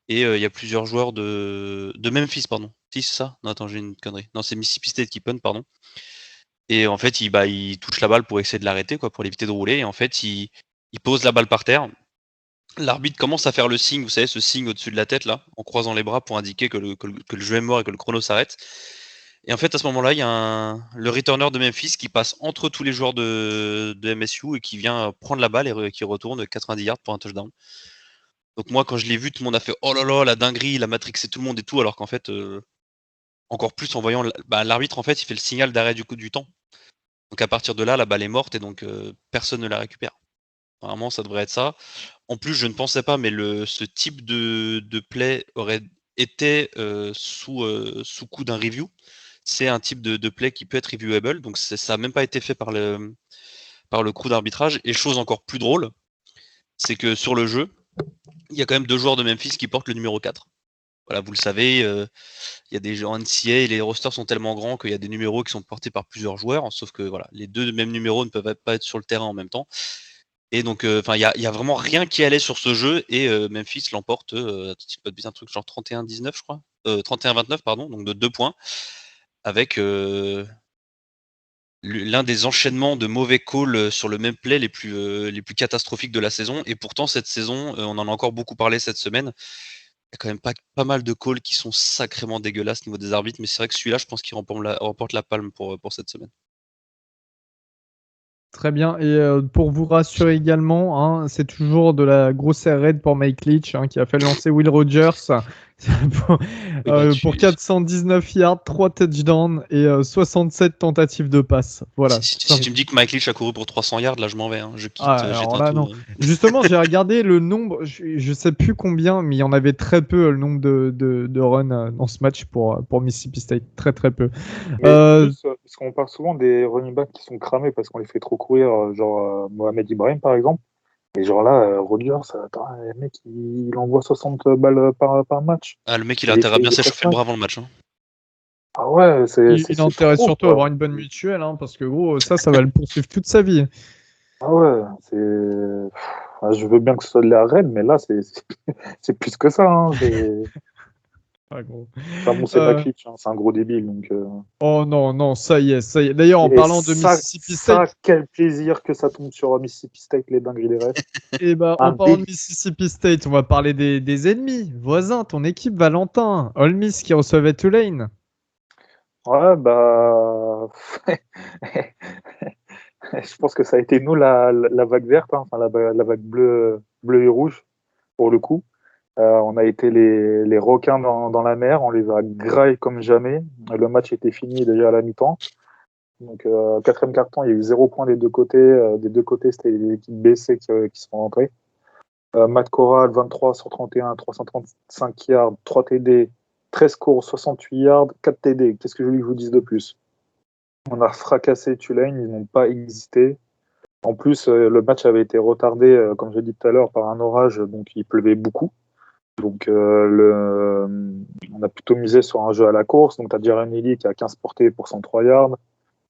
Et il y a plusieurs joueurs de Memphis, pardon. Si, c'est ça? Non, attends, j'ai une connerie. Non, c'est Mississippi State qui punt, pardon. Et en fait, il touche la balle pour essayer de l'arrêter, quoi, pour l'éviter de rouler. Et en fait, il pose la balle par terre. L'arbitre commence à faire le signe, vous savez, ce signe au-dessus de la tête, là, en croisant les bras pour indiquer que le jeu est mort et que le chrono s'arrête. Et en fait, à ce moment-là, il y a le returner de Memphis qui passe entre tous les joueurs de MSU et qui vient prendre la balle et qui retourne 90 yards pour un touchdown. Donc moi, quand je l'ai vu, tout le monde a fait « Oh là là, la dinguerie, il a matrixé tout le monde et tout », alors qu'en fait, encore plus en voyant l'arbitre, en fait, il fait le signal d'arrêt du temps. Donc à partir de là, la balle est morte et donc personne ne la récupère. Vraiment, ça devrait être ça. En plus, je ne pensais pas, mais ce type de play aurait été sous coup d'un review. C'est un type de play qui peut être reviewable, donc ça n'a même pas été fait par le crew d'arbitrage. Et chose encore plus drôle, c'est que sur le jeu, il y a quand même 2 joueurs de Memphis qui portent le numéro 4. Voilà, vous le savez, il y a des gens NCA et les rosters sont tellement grands qu'il y a des numéros qui sont portés par plusieurs joueurs, sauf que voilà, les 2 mêmes numéros ne peuvent pas être sur le terrain en même temps. Et donc, il y a vraiment rien qui allait sur ce jeu et Memphis l'emporte, si je peux te dire un truc genre 31-19, je crois, 31-29, pardon, donc de 2 points, avec l'un des enchaînements de mauvais calls sur le même play les plus catastrophiques de la saison. Et pourtant, cette saison, on en a encore beaucoup parlé cette semaine. Il y a quand même pas mal de calls qui sont sacrément dégueulasses au niveau des arbitres, mais c'est vrai que celui-là, je pense qu'il remporte la palme pour cette semaine. Très bien. Et pour vous rassurer également, hein, c'est toujours de la grosse raid pour Mike Leach, hein, qui a fait lancer Will Rogers pour 419 yards, 3 touchdowns et 67 tentatives de passe. Voilà. Si tu me dis que Mike Leach a couru pour 300 yards, là je m'en vais. Hein. Je quitte. Alors là, non. Justement, j'ai regardé le nombre, je sais plus combien, mais il y en avait très peu, le nombre de runs dans ce match pour Mississippi State. Très très peu. Parce qu'on parle souvent des running backs qui sont cramés parce qu'on les fait trop courir, genre Mohamed Ibrahim par exemple. Et genre là, Rodgers, le mec, il envoie 60 balles par match. Ah, le mec, il a intérêt à bien s'échauffer le bras avant le match. Hein. Ah ouais, il a intérêt surtout à avoir une bonne mutuelle, hein, parce que gros, ça va le poursuivre toute sa vie. Ah ouais, je veux bien que ce soit de la reine, mais là, c'est plus que ça. Hein, Ah, gros. Enfin bon, c'est Backleach, hein, c'est un gros débile. Donc, Oh non, ça y est. D'ailleurs, en parlant de Mississippi State. Quel plaisir que ça tombe sur Mississippi State, les dingueries des refs. Et bah, en parlant de Mississippi State, on va parler des ennemis, voisins, ton équipe, Valentin. Ole Miss qui recevait Tulane. Ouais, bah. Je pense que ça a été nous la vague verte, hein, enfin la vague bleue et rouge, pour le coup. On a été les requins dans la mer, on les a graillés comme jamais. Le match était fini déjà à la mi-temps. Donc, 4e quart-temps, il y a eu 0 points des deux côtés. Des deux côtés, c'était les équipes BC qui sont rentrées. Matt Corral, 23 sur 31, 335 yards, 3 TD, 13 courses, 68 yards, 4 TD. Qu'est-ce que je voulais que je vous dise de plus? On a fracassé Tulane, ils n'ont pas existé. En plus, le match avait été retardé, comme je l'ai dit tout à l'heure, par un orage, donc il pleuvait beaucoup. Donc, on a plutôt misé sur un jeu à la course. Donc, tu as Jeremy Lee qui a 15 portées pour 103 yards.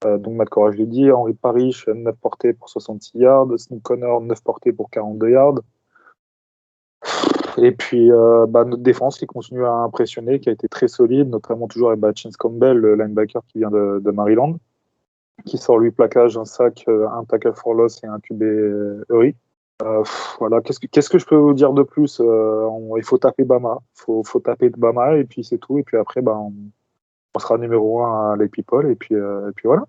Donc, Matt Corral, je l'ai dit. Henry Parrish, 9 portées pour 66 yards. Sneak Connor, 9 portées pour 42 yards. Et puis, notre défense qui continue à impressionner, qui a été très solide, notamment toujours avec Chance Campbell, le linebacker qui vient de Maryland, qui sort 8 plaquages, un sac, un tackle for loss et un QB hurry. Voilà, qu'est-ce que je peux vous dire de plus? Il faut taper Bama, faut taper Bama et puis c'est tout. Et puis après, on sera numéro 1 à les people et puis voilà.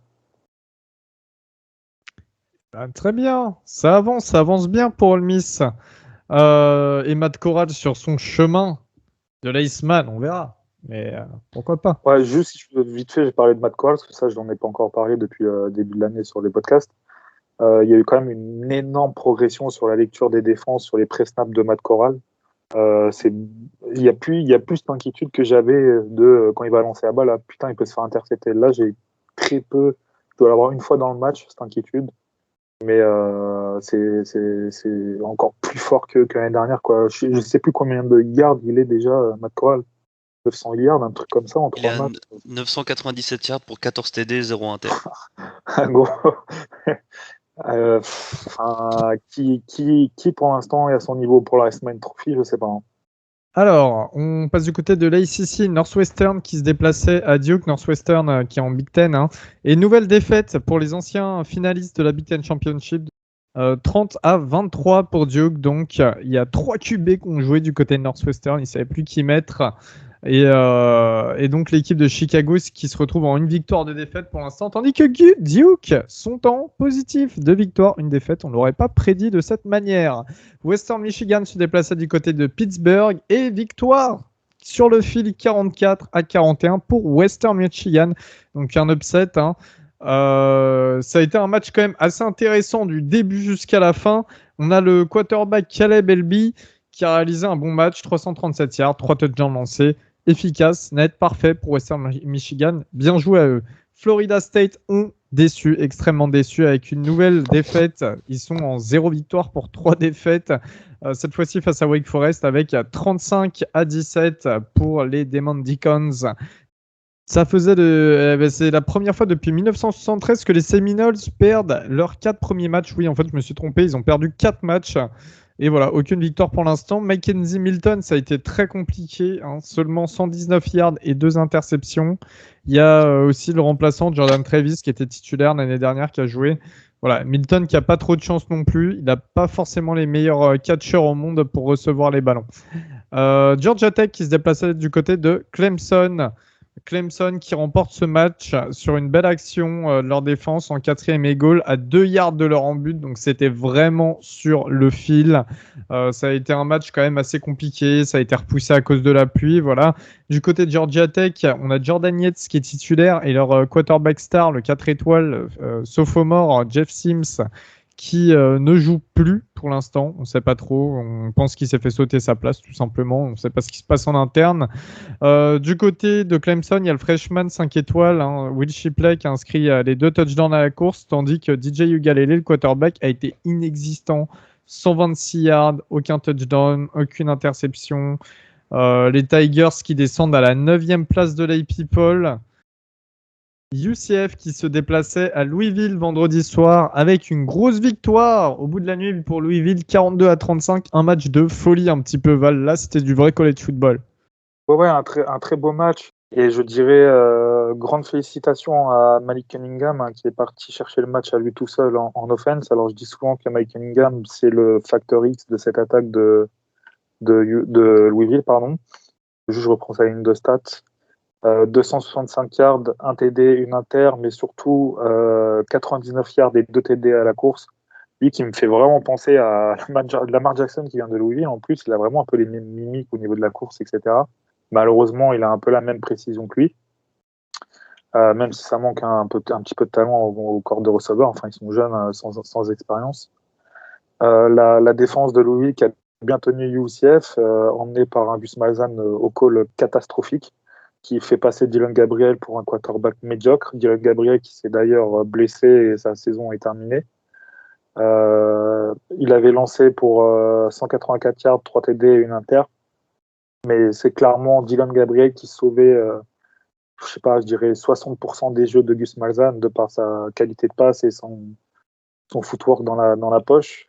Très bien, ça avance bien pour Ole Miss. Et Matt Corral sur son chemin de l'Iceman, on verra. Mais pourquoi pas? Ouais, juste vite fait, j'ai parlé de Matt Corral parce que ça, je n'en ai pas encore parlé depuis le début de l'année sur les podcasts. Il y a eu quand même une énorme progression sur la lecture des défenses, sur les pré-snaps de Matt Corral. Il y a plus cette inquiétude que j'avais de quand il va lancer la balle, putain, il peut se faire intercepter. Là, j'ai très peu, je dois l'avoir une fois dans le match, cette inquiétude. Mais c'est encore plus fort que l'année dernière, quoi. Je ne sais plus combien de yards il est déjà, Matt Corral. 900 yards, un truc comme ça en 3 matchs. 997 yards pour 14 TD, 0 inter. Gros. Qui pour l'instant est à son niveau pour la Iceman Trophy, je sais pas. Hein. Alors, on passe du côté de l'ACC, Northwestern qui se déplaçait à Duke, Northwestern qui est en Big Ten. Hein. Et nouvelle défaite pour les anciens finalistes de la Big Ten Championship, 30-23 pour Duke. Donc, il y a 3 QB qui ont joué du côté de Northwestern, ils ne savaient plus qui mettre. Et donc l'équipe de Chicago qui se retrouve en une victoire, 2 défaites pour l'instant, tandis que Duke sont en positif, 2 victoires, 1 défaite. On ne l'aurait pas prédit de cette manière. Western Michigan se déplaçait du côté de Pittsburgh et victoire sur le fil 44-41 pour Western Michigan. Donc un upset. Ça a été un match quand même assez intéressant du début jusqu'à la fin. On a le quarterback Caleb Elby qui a réalisé un bon match, 337 yards, 3 touchdowns lancés, efficace, net, parfait pour Western Michigan. Bien joué à eux. Florida State ont déçu, extrêmement déçu, avec une nouvelle défaite. Ils sont en 0 victoire pour 3 défaites. Cette fois-ci face à Wake Forest avec 35-17 pour les Demon Deacons. Ça faisait c'est la première fois depuis 1973 que les Seminoles perdent leurs 4 premiers matchs. Oui, en fait, je me suis trompé. Ils ont perdu 4 matchs. Et voilà, aucune victoire pour l'instant. Mackenzie Milton, ça a été très compliqué. Seulement 119 yards et 2 interceptions. Il y a aussi le remplaçant, Jordan Travis, qui était titulaire l'année dernière, qui a joué. Voilà, Milton qui n'a pas trop de chance non plus. Il n'a pas forcément les meilleurs catcheurs au monde pour recevoir les ballons. Georgia Tech qui se déplaçait du côté de Clemson. Clemson qui remporte ce match sur une belle action de leur défense en 4e et goal à 2 yards de leur en but. Donc c'était vraiment sur le fil. Ça a été un match quand même assez compliqué. Ça a été repoussé à cause de la pluie. Voilà. Du côté de Georgia Tech, on a Jordan Yates qui est titulaire et leur quarterback star, le 4 étoiles sophomore Jeff Sims, qui ne joue plus pour l'instant. On ne sait pas trop. On pense qu'il s'est fait sauter sa place, tout simplement. On ne sait pas ce qui se passe en interne. Du côté de Clemson, il y a le freshman 5 étoiles, Will Shipley, qui a inscrit les 2 touchdowns à la course, tandis que DJ Ugalele, le quarterback, a été inexistant. 126 yards, aucun touchdown, aucune interception. Les Tigers qui descendent à la 9e place de l'AP Poll. UCF qui se déplaçait à Louisville vendredi soir avec une grosse victoire au bout de la nuit pour Louisville, 42-35, un match de folie un petit peu, Val. Là, c'était du vrai college football. Ouais, un très beau match. Et je dirais grande félicitations à Malik Cunningham qui est parti chercher le match à lui tout seul en offense. Alors je dis souvent que Malik Cunningham, c'est le facteur X de cette attaque de Louisville. Je reprends sa ligne de stats. 265 yards, 1 TD, 1 inter, mais surtout 99 yards et 2 TD à la course. Lui qui me fait vraiment penser à Lamar Jackson qui vient de Louisville. En plus, il a vraiment un peu les mêmes mimiques au niveau de la course, etc. Malheureusement, il a un peu la même précision que lui. Même si ça manque un petit peu de talent au corps de receveur. Enfin, ils sont jeunes sans expérience. La défense de Louisville qui a bien tenu UCF, emmenée par un Gus Malzahn au call catastrophique, qui fait passer Dylan Gabriel pour un quarterback médiocre. Dylan Gabriel qui s'est d'ailleurs blessé et sa saison est terminée. Il avait lancé pour 184 yards, 3 TD et 1 inter. Mais c'est clairement Dylan Gabriel qui sauvait, je dirais 60% des jeux de Gus Malzahn de par sa qualité de passe et son footwork dans la poche.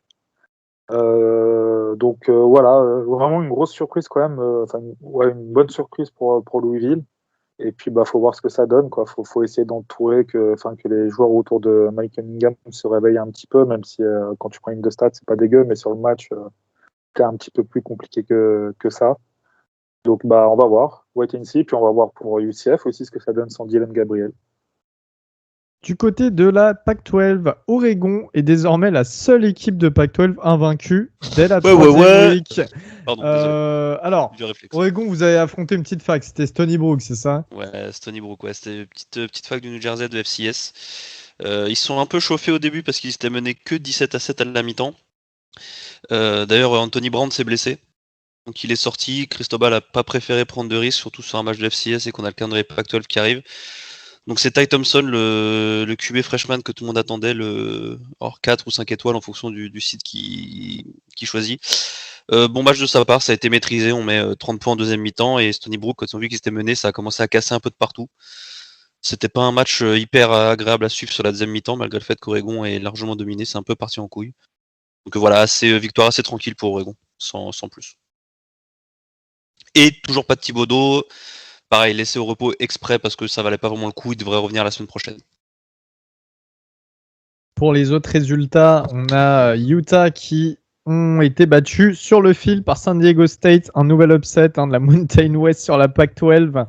Donc voilà, vraiment une grosse surprise quand même, une bonne surprise pour Louisville. Et puis faut voir ce que ça donne, quoi. Faut essayer d'entourer que les joueurs autour de Mike Cunningham se réveillent un petit peu, même si quand tu prends une de stats c'est pas dégueu, mais sur le match c'est un petit peu plus compliqué que ça. Donc on va voir, wait and see, puis on va voir pour UCF aussi ce que ça donne sans Dylan Gabriel. Du côté de la Pac-12, Oregon est désormais la seule équipe de Pac-12 invaincue dès la troisième week. Pardon, alors, Oregon, vous avez affronté une petite fac, c'était Stony Brook, c'est ça? Ouais, Stony Brook, c'était une petite fac du New Jersey de FCS. Ils sont un peu chauffés au début parce qu'ils étaient menés que 17-7 à la mi-temps. D'ailleurs, Anthony Brown s'est blessé. Donc il est sorti. Cristobal n'a pas préféré prendre de risques, surtout sur un match de FCS et qu'on a le calendrier Pac-12 qui arrive. Donc c'est Ty Thompson, le QB freshman que tout le monde attendait, hors 4 ou 5 étoiles en fonction du site qui choisit. Bon match de sa part, ça a été maîtrisé, on met 30 points en deuxième mi-temps et Stony Brook, quand ils ont vu qu'ils étaient menés, ça a commencé à casser un peu de partout. C'était pas un match hyper agréable à suivre sur la deuxième mi-temps, malgré le fait qu'Oregon est largement dominé, c'est un peu parti en couille. Donc voilà, victoire assez tranquille pour Oregon, sans plus. Et toujours pas de Thibodeau. Pareil, laissé au repos exprès parce que ça valait pas vraiment le coup, il devrait revenir la semaine prochaine. Pour les autres résultats, on a Utah qui ont été battus sur le fil par San Diego State, un nouvel upset de la Mountain West sur la Pac-12.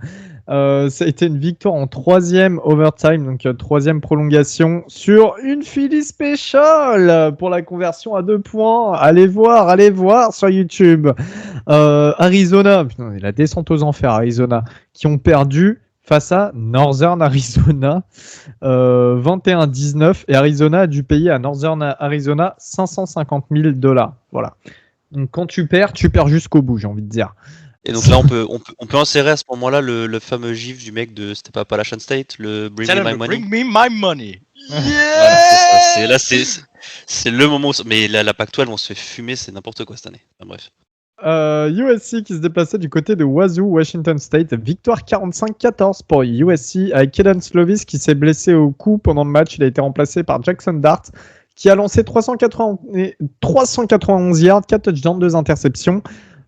Ça a été une victoire en 3e overtime, donc 3e prolongation sur une Philly Special pour la conversion à 2 points. Allez voir sur YouTube. Arizona, putain, la descente aux enfers, Arizona, qui ont perdu face à Northern Arizona 21-19, et Arizona a dû payer à Northern Arizona $550,000. Voilà. Donc quand tu perds jusqu'au bout, j'ai envie de dire. Et donc là, on peut insérer à ce moment-là le fameux gif du mec de, c'était pas Appalachian State, le Bring Me My Money. Bring me my money. Yeah, voilà, c'est le moment où, mais la Pac-12, on se fait fumer, c'est n'importe quoi cette année. Enfin, bref. USC qui se déplaçait du côté de Wazoo, Washington State. Victoire 45-14 pour USC, avec Kedon Slovis qui s'est blessé au cou pendant le match. Il a été remplacé par Jackson Dart qui a lancé 391 yards, 4 touchdowns, 2 interceptions.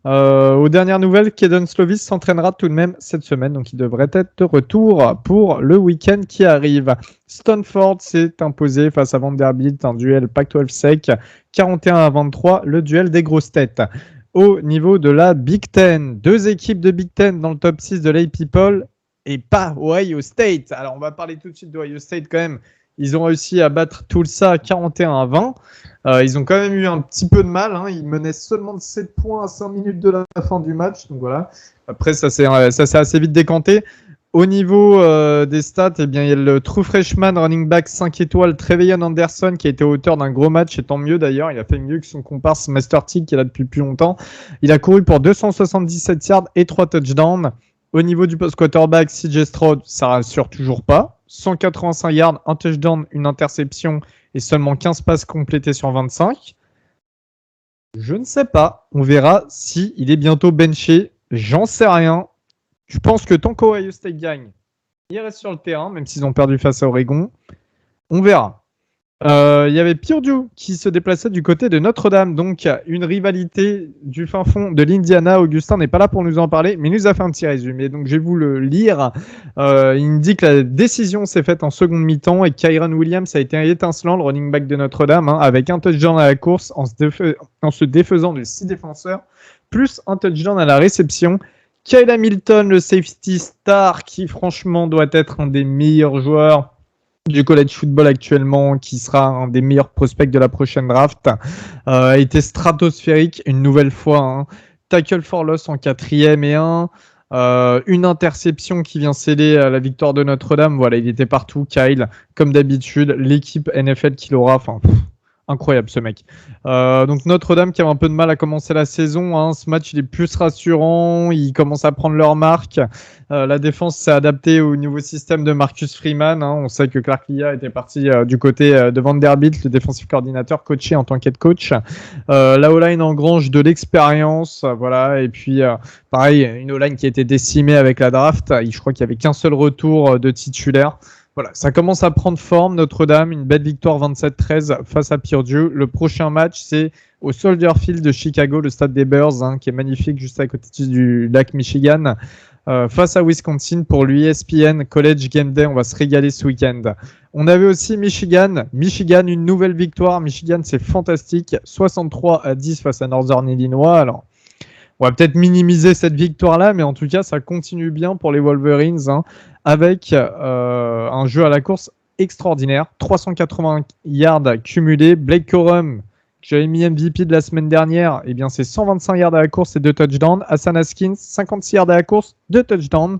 Aux dernières nouvelles, Kedon Slovis s'entraînera tout de même cette semaine, donc il devrait être de retour pour le week-end qui arrive. Stanford s'est imposé face à Vanderbilt, un duel Pac-12 sec, 41-23, le duel des grosses têtes. Au niveau de la Big Ten, 2 équipes de Big Ten dans le top 6 de l'APOL et pas Ohio State. Alors on va parler tout de suite d'Ohio State quand même. Ils ont réussi à battre Tulsa 41-20. Ils ont quand même eu un petit peu de mal. Ils menaient seulement de 7 points à 5 minutes de la fin du match. Donc voilà. Après, ça s'est assez vite décanté. Au niveau des stats, eh bien, il y a le true freshman running back 5 étoiles, Trevelyan Anderson, qui a été auteur d'un gros match, et tant mieux d'ailleurs. Il a fait mieux que son comparse Master T, qui est là depuis plus longtemps. Il a couru pour 277 yards et 3 touchdowns. Au niveau du post quarterback, CJ Stroud, ça rassure toujours pas. 185 yards, un touchdown, une interception et seulement 15 passes complétées sur 25. Je ne sais pas. On verra si il est bientôt benché. J'en sais rien. Je pense que tant qu'Ohio State gagne, il reste sur le terrain, même s'ils ont perdu face à Oregon. On verra. Il y avait Purdue qui se déplaçait du côté de Notre-Dame, donc une rivalité du fin fond de l'Indiana. Augustin n'est pas là pour nous en parler, mais il nous a fait un petit résumé, donc je vais vous le lire. Il me dit que la décision s'est faite en seconde mi-temps et Kyron Williams a été étincelant, le running back de Notre-Dame, avec un touchdown à la course en se défaisant de 6 défenseurs, plus un touchdown à la réception. Kyle Hamilton, le safety star, qui franchement doit être un des meilleurs joueurs du college football actuellement, qui sera un des meilleurs prospects de la prochaine draft, a été stratosphérique une nouvelle fois. Tackle for loss en 4e et 1. Une interception qui vient sceller la victoire de Notre-Dame. Voilà, il était partout, Kyle, comme d'habitude. L'équipe NFL qu'il aura, incroyable ce mec. Donc Notre-Dame qui avait un peu de mal à commencer la saison. Ce match il est plus rassurant. Ils commencent à prendre leur marque. La défense s'est adaptée au nouveau système de Marcus Freeman. On sait que Clark Lia était parti du côté de Vanderbilt, le défensif coordinateur, coaché en tant qu'head coach. La O-line engrange de l'expérience. Voilà. Et puis pareil, une O-line qui a été décimée avec la draft. Je crois qu'il n'y avait qu'un seul retour de titulaire. Voilà, ça commence à prendre forme, Notre-Dame, une belle victoire 27-13 face à Purdue. Le prochain match, c'est au Soldier Field de Chicago, le stade des Bears, qui est magnifique juste à côté du lac Michigan, face à Wisconsin pour l'ESPN College Game Day. On va se régaler ce week-end. On avait aussi Michigan, une nouvelle victoire. Michigan, c'est fantastique, 63-10 face à Northern Illinois. Alors, on va peut-être minimiser cette victoire-là, mais en tout cas, ça continue bien pour les Wolverines, avec un jeu à la course extraordinaire. 380 yards cumulés. Blake Corum, que j'avais mis MVP de la semaine dernière, eh bien, c'est 125 yards à la course et 2 touchdowns. Hassan Haskins, 56 yards à la course, 2 touchdowns.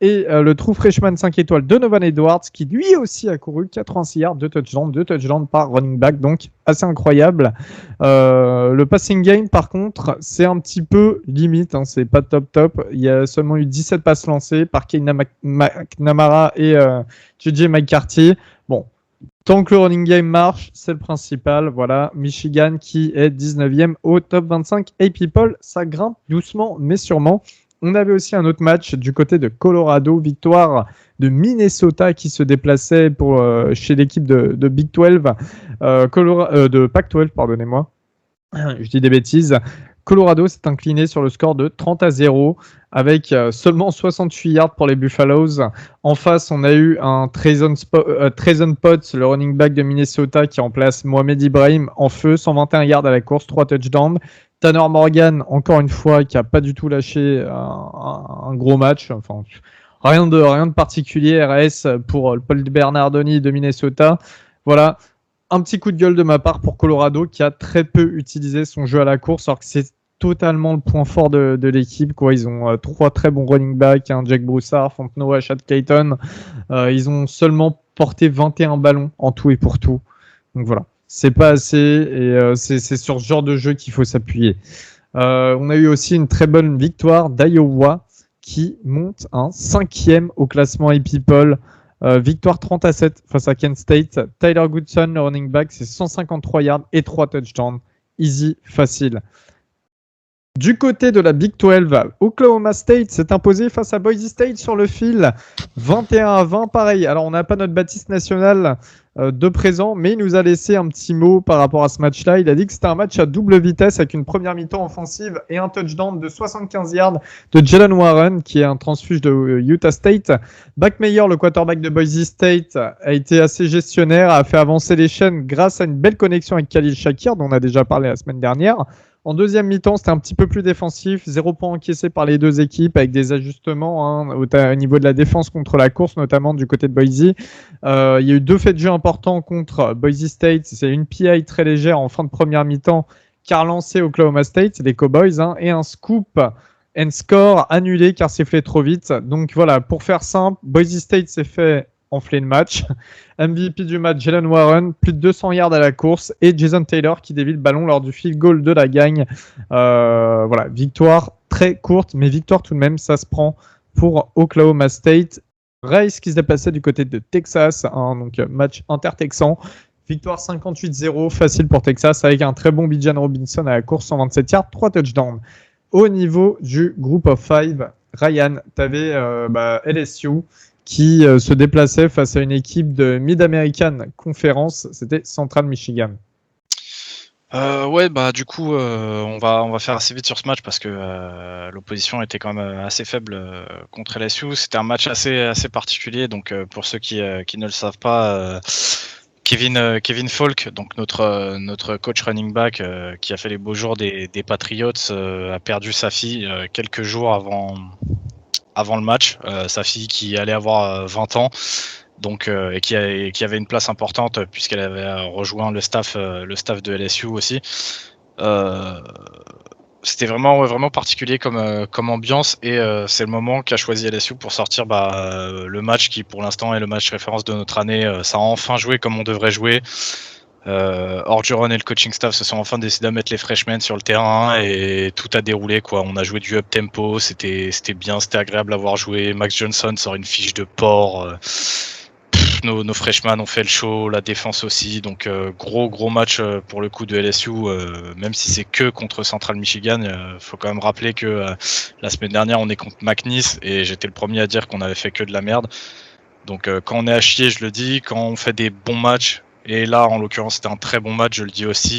Et le true freshman 5 étoiles Donovan Edwards, qui lui aussi a couru 86 yards, 2 touchdowns par running back, donc assez incroyable. Le passing game, par contre, c'est un petit peu limite, c'est pas top. Il y a seulement eu 17 passes lancées par Kane McNamara et JJ McCarthy. Bon, tant que le running game marche, c'est le principal. Voilà, Michigan qui est 19e au top 25. Et people, ça grimpe doucement mais sûrement. On avait aussi un autre match du côté de Colorado, victoire de Minnesota qui se déplaçait chez l'équipe de Big 12, de Pac-12, pardonnez-moi. Je dis des bêtises. Colorado s'est incliné sur le score de 30-0 avec seulement 68 yards pour les Buffaloes. En face, on a eu un Trayson Potts, le running back de Minnesota, qui remplace Mohamed Ibrahim en feu, 121 yards à la course, 3 touchdowns. Tanner Morgan, encore une fois, qui n'a pas du tout lâché un gros match. Enfin, rien de particulier, RS pour Paul Bernardoni de Minnesota. Voilà, un petit coup de gueule de ma part pour Colorado, qui a très peu utilisé son jeu à la course, alors que c'est totalement le point fort de l'équipe. Ils ont 3 très bons running backs, Jack Broussard, Fontenot, Chad Clayton. Ils ont seulement porté 21 ballons en tout et pour tout. Donc voilà, c'est pas assez et c'est sur ce genre de jeu qu'il faut s'appuyer. On a eu aussi une très bonne victoire d'Iowa qui monte un 5e au classement AP Poll. Victoire 30-7 face à Kent State. Tyler Goodson, le running back, c'est 153 yards et 3 touchdowns. Easy, facile. Du côté de la Big 12, Oklahoma State s'est imposé face à Boise State sur le fil. 21-20, pareil. Alors, on n'a pas notre Baptiste national de présent, mais il nous a laissé un petit mot par rapport à ce match-là. Il a dit que c'était un match à double vitesse avec une première mi-temps offensive et un touchdown de 75 yards de Jalen Warren, qui est un transfuge de Utah State. Backmeyer, le quarterback de Boise State, a été assez gestionnaire, a fait avancer les chaînes grâce à une belle connexion avec Khalil Shakir, dont on a déjà parlé la semaine dernière. En deuxième mi-temps, c'était un petit peu plus défensif. 0 points encaissés par les deux équipes avec des ajustements au niveau de la défense contre la course, notamment du côté de Boise. Il y a eu 2 faits de jeu importants contre Boise State. C'est une PI très légère en fin de première mi-temps qu'a relancé Oklahoma State, les Cowboys, et un scoop and score annulé car sifflé trop vite. Donc voilà, pour faire simple, Boise State s'est fait enfler le match. MVP du match, Jalen Warren, plus de 200 yards à la course, et Jason Taylor qui dévie le ballon lors du field goal de la gagne. Voilà, victoire très courte, mais victoire tout de même, ça se prend pour Oklahoma State. Rice qui se déplaçait du côté de Texas, donc match inter-texan. Victoire 58-0, facile pour Texas, avec un très bon Bijan Robinson à la course, 127 yards, 3 touchdowns. Au niveau du group of 5, Ryan, tu avais LSU qui se déplaçait face à une équipe de Mid-American Conference, c'était Central Michigan. Du coup, on va faire assez vite sur ce match parce que l'opposition était quand même assez faible contre LSU. C'était un match assez particulier. Donc, pour ceux qui ne le savent pas, Kevin Falk, donc notre coach running back qui a fait les beaux jours des Patriots, a perdu sa fille quelques jours avant le match, sa fille qui allait avoir 20 ans, donc et qui avait une place importante puisqu'elle avait rejoint le staff de LSU aussi. C'était vraiment particulier comme ambiance, et c'est le moment qu'a choisi LSU pour sortir le match qui pour l'instant est le match référence de notre année. Ça a enfin joué comme on devrait jouer. Orgeron et le coaching staff se sont enfin décidés à mettre les freshmen sur le terrain et tout a déroulé, quoi. On a joué du up tempo, c'était bien, c'était agréable à voir jouer. Max Johnson sort une fiche de porc. Nos freshmen ont fait le show, la défense aussi, donc gros match pour le coup de LSU, même si c'est que contre Central Michigan. Faut quand même rappeler que la semaine dernière on est contre McNeese et j'étais le premier à dire qu'on avait fait que de la merde. Donc quand on est à chier, je le dis, quand on fait des bons matchs, et là en l'occurrence c'était un très bon match, je le dis aussi.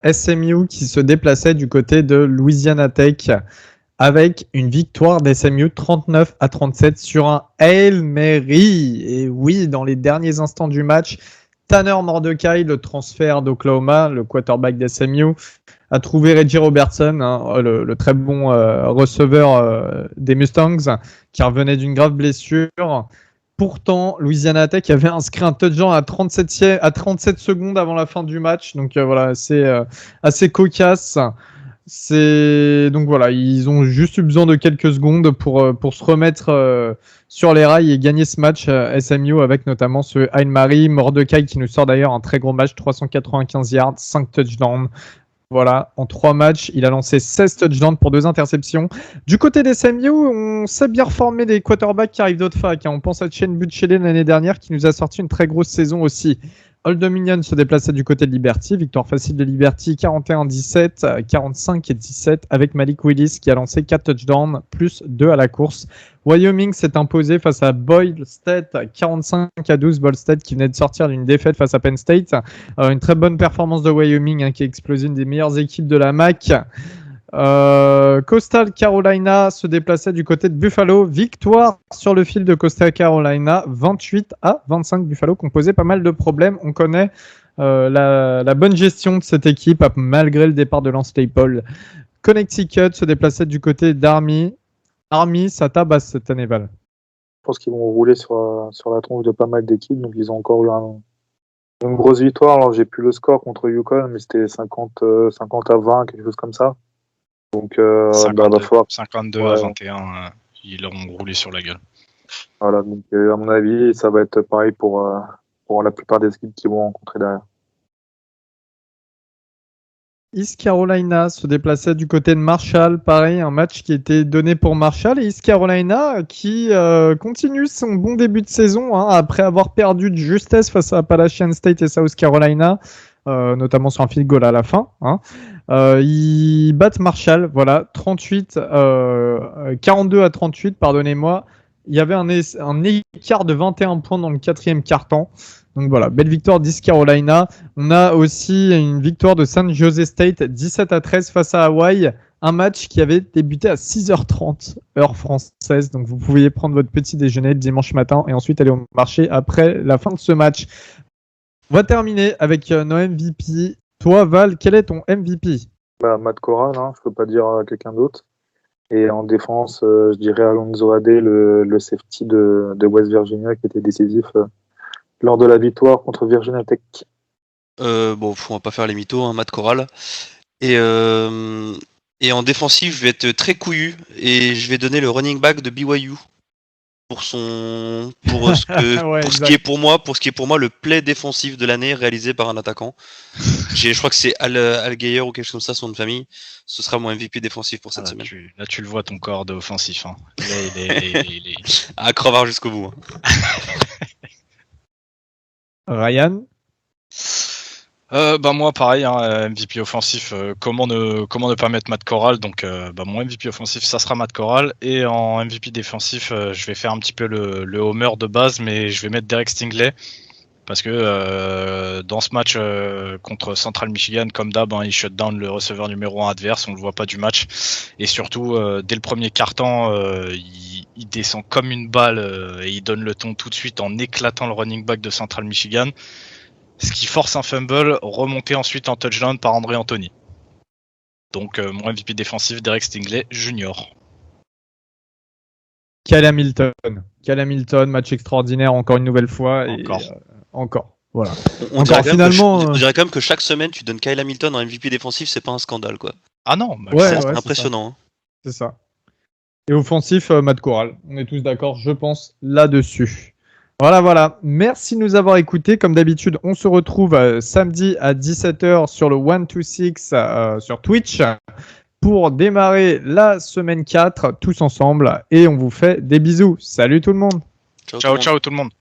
SMU qui se déplaçait du côté de Louisiana Tech avec une victoire d'SMU 39-37 sur un Hail Mary. Et oui, dans les derniers instants du match, Tanner Mordecai, le transfert d'Oklahoma, le quarterback d'SMU, a trouvé Reggie Robertson, le très bon receveur des Mustangs, qui revenait d'une grave blessure. Pourtant, Louisiana Tech avait inscrit un touchdown à 37 secondes avant la fin du match. Donc voilà, c'est assez cocasse. Donc voilà, ils ont juste eu besoin de quelques secondes pour se remettre sur les rails et gagner ce match SMU avec notamment ce Hail Mary. Mordecai qui nous sort d'ailleurs un très gros match, 395 yards, 5 touchdowns. Voilà, en 3 matchs, il a lancé 16 touchdowns pour 2 interceptions. Du côté des SMU, on sait bien reformer des quarterbacks qui arrivent d'autres facs. On pense à Shane Buechele l'année dernière qui nous a sorti une très grosse saison aussi. Old Dominion se déplaçait du côté de Liberty. Victoire facile de Liberty, 41-17, 45-17 avec Malik Willis qui a lancé 4 touchdowns plus 2 à la course. Wyoming s'est imposé face à Boyle State, 45-12. Boyle State qui venait de sortir d'une défaite face à Penn State. Une très bonne performance de Wyoming qui a explosé une des meilleures équipes de la MAC. Coastal Carolina se déplaçait du côté de Buffalo. Victoire sur le fil de Coastal Carolina, 28-25. Buffalo qui ont posé pas mal de problèmes. On connaît la bonne gestion de cette équipe malgré le départ de Lance Claypool. Connecticut se déplaçait du côté d'Army. Army, ça tabasse cette année, Val. Je pense qu'ils vont rouler sur la tronche de pas mal d'équipes, donc ils ont encore eu une grosse victoire. Alors j'ai plus le score contre Yukon, mais c'était 50-20, quelque chose comme ça. Donc 52 ouais. à 21, ils ont roulé sur la gueule. Voilà, donc à mon avis, ça va être pareil pour la plupart des équipes qui vont rencontrer derrière. East Carolina se déplaçait du côté de Marshall. Pareil, un match qui était donné pour Marshall. Et East Carolina qui continue son bon début de saison après avoir perdu de justesse face à Appalachian State et South Carolina, notamment sur un field goal à la fin. Ils battent Marshall, voilà, 42-38, pardonnez-moi. Il y avait un écart de 21 points dans le quatrième quart-temps. Donc voilà, belle victoire d'East Carolina. On a aussi une victoire de San Jose State, 17-13 face à Hawaii. Un match qui avait débuté à 6h30, heure française. Donc vous pouviez prendre votre petit déjeuner le dimanche matin et ensuite aller au marché après la fin de ce match. On va terminer avec nos MVP. Toi, Val, quel est ton MVP ? Matt Corral, je peux pas dire quelqu'un d'autre. Et en défense, je dirais Alonzo Ade, le safety de West Virginia qui était décisif lors de la victoire contre Virginia Tech. On va pas faire les mythos, Matt Corral. Et en défensif, je vais être très couillu et je vais donner le running back de BYU pour ce qui est pour moi le play défensif de l'année réalisé par un attaquant. Je crois que c'est Al Geyer ou quelque chose comme ça, son nom de famille. Ce sera mon MVP défensif pour cette semaine. Là, tu le vois, ton corps de offensif. Il est... à crevard jusqu'au bout. Ryan ? Moi pareil, MVP offensif, comment ne pas mettre Matt Corral, donc mon MVP offensif ça sera Matt Corral, et en MVP défensif je vais faire un petit peu le homer de base, mais je vais mettre Derek Stingley parce que dans ce match contre Central Michigan, comme d'hab, il shut down le receveur numéro 1 adverse, on le voit pas du match, et surtout dès le premier quart-temps il descend comme une balle et il donne le ton tout de suite en éclatant le running back de Central Michigan. Ce qui force un fumble, remonté ensuite en touchdown par André Anthony. Donc mon MVP défensif, Derek Stingley Jr. Cal Hamilton, match extraordinaire encore une nouvelle fois. Encore. Voilà. On dirait quand même que chaque semaine tu donnes Kyle Hamilton en MVP défensif, c'est pas un scandale quoi. Ah non, c'est impressionnant. C'est ça. Et offensif, Matt Corral. On est tous d'accord, je pense, là-dessus. Voilà. Merci de nous avoir écoutés. Comme d'habitude, on se retrouve samedi à 17h sur le 126 sur Twitch pour démarrer la semaine 4 tous ensemble. Et on vous fait des bisous. Salut tout le monde. Ciao tout le monde.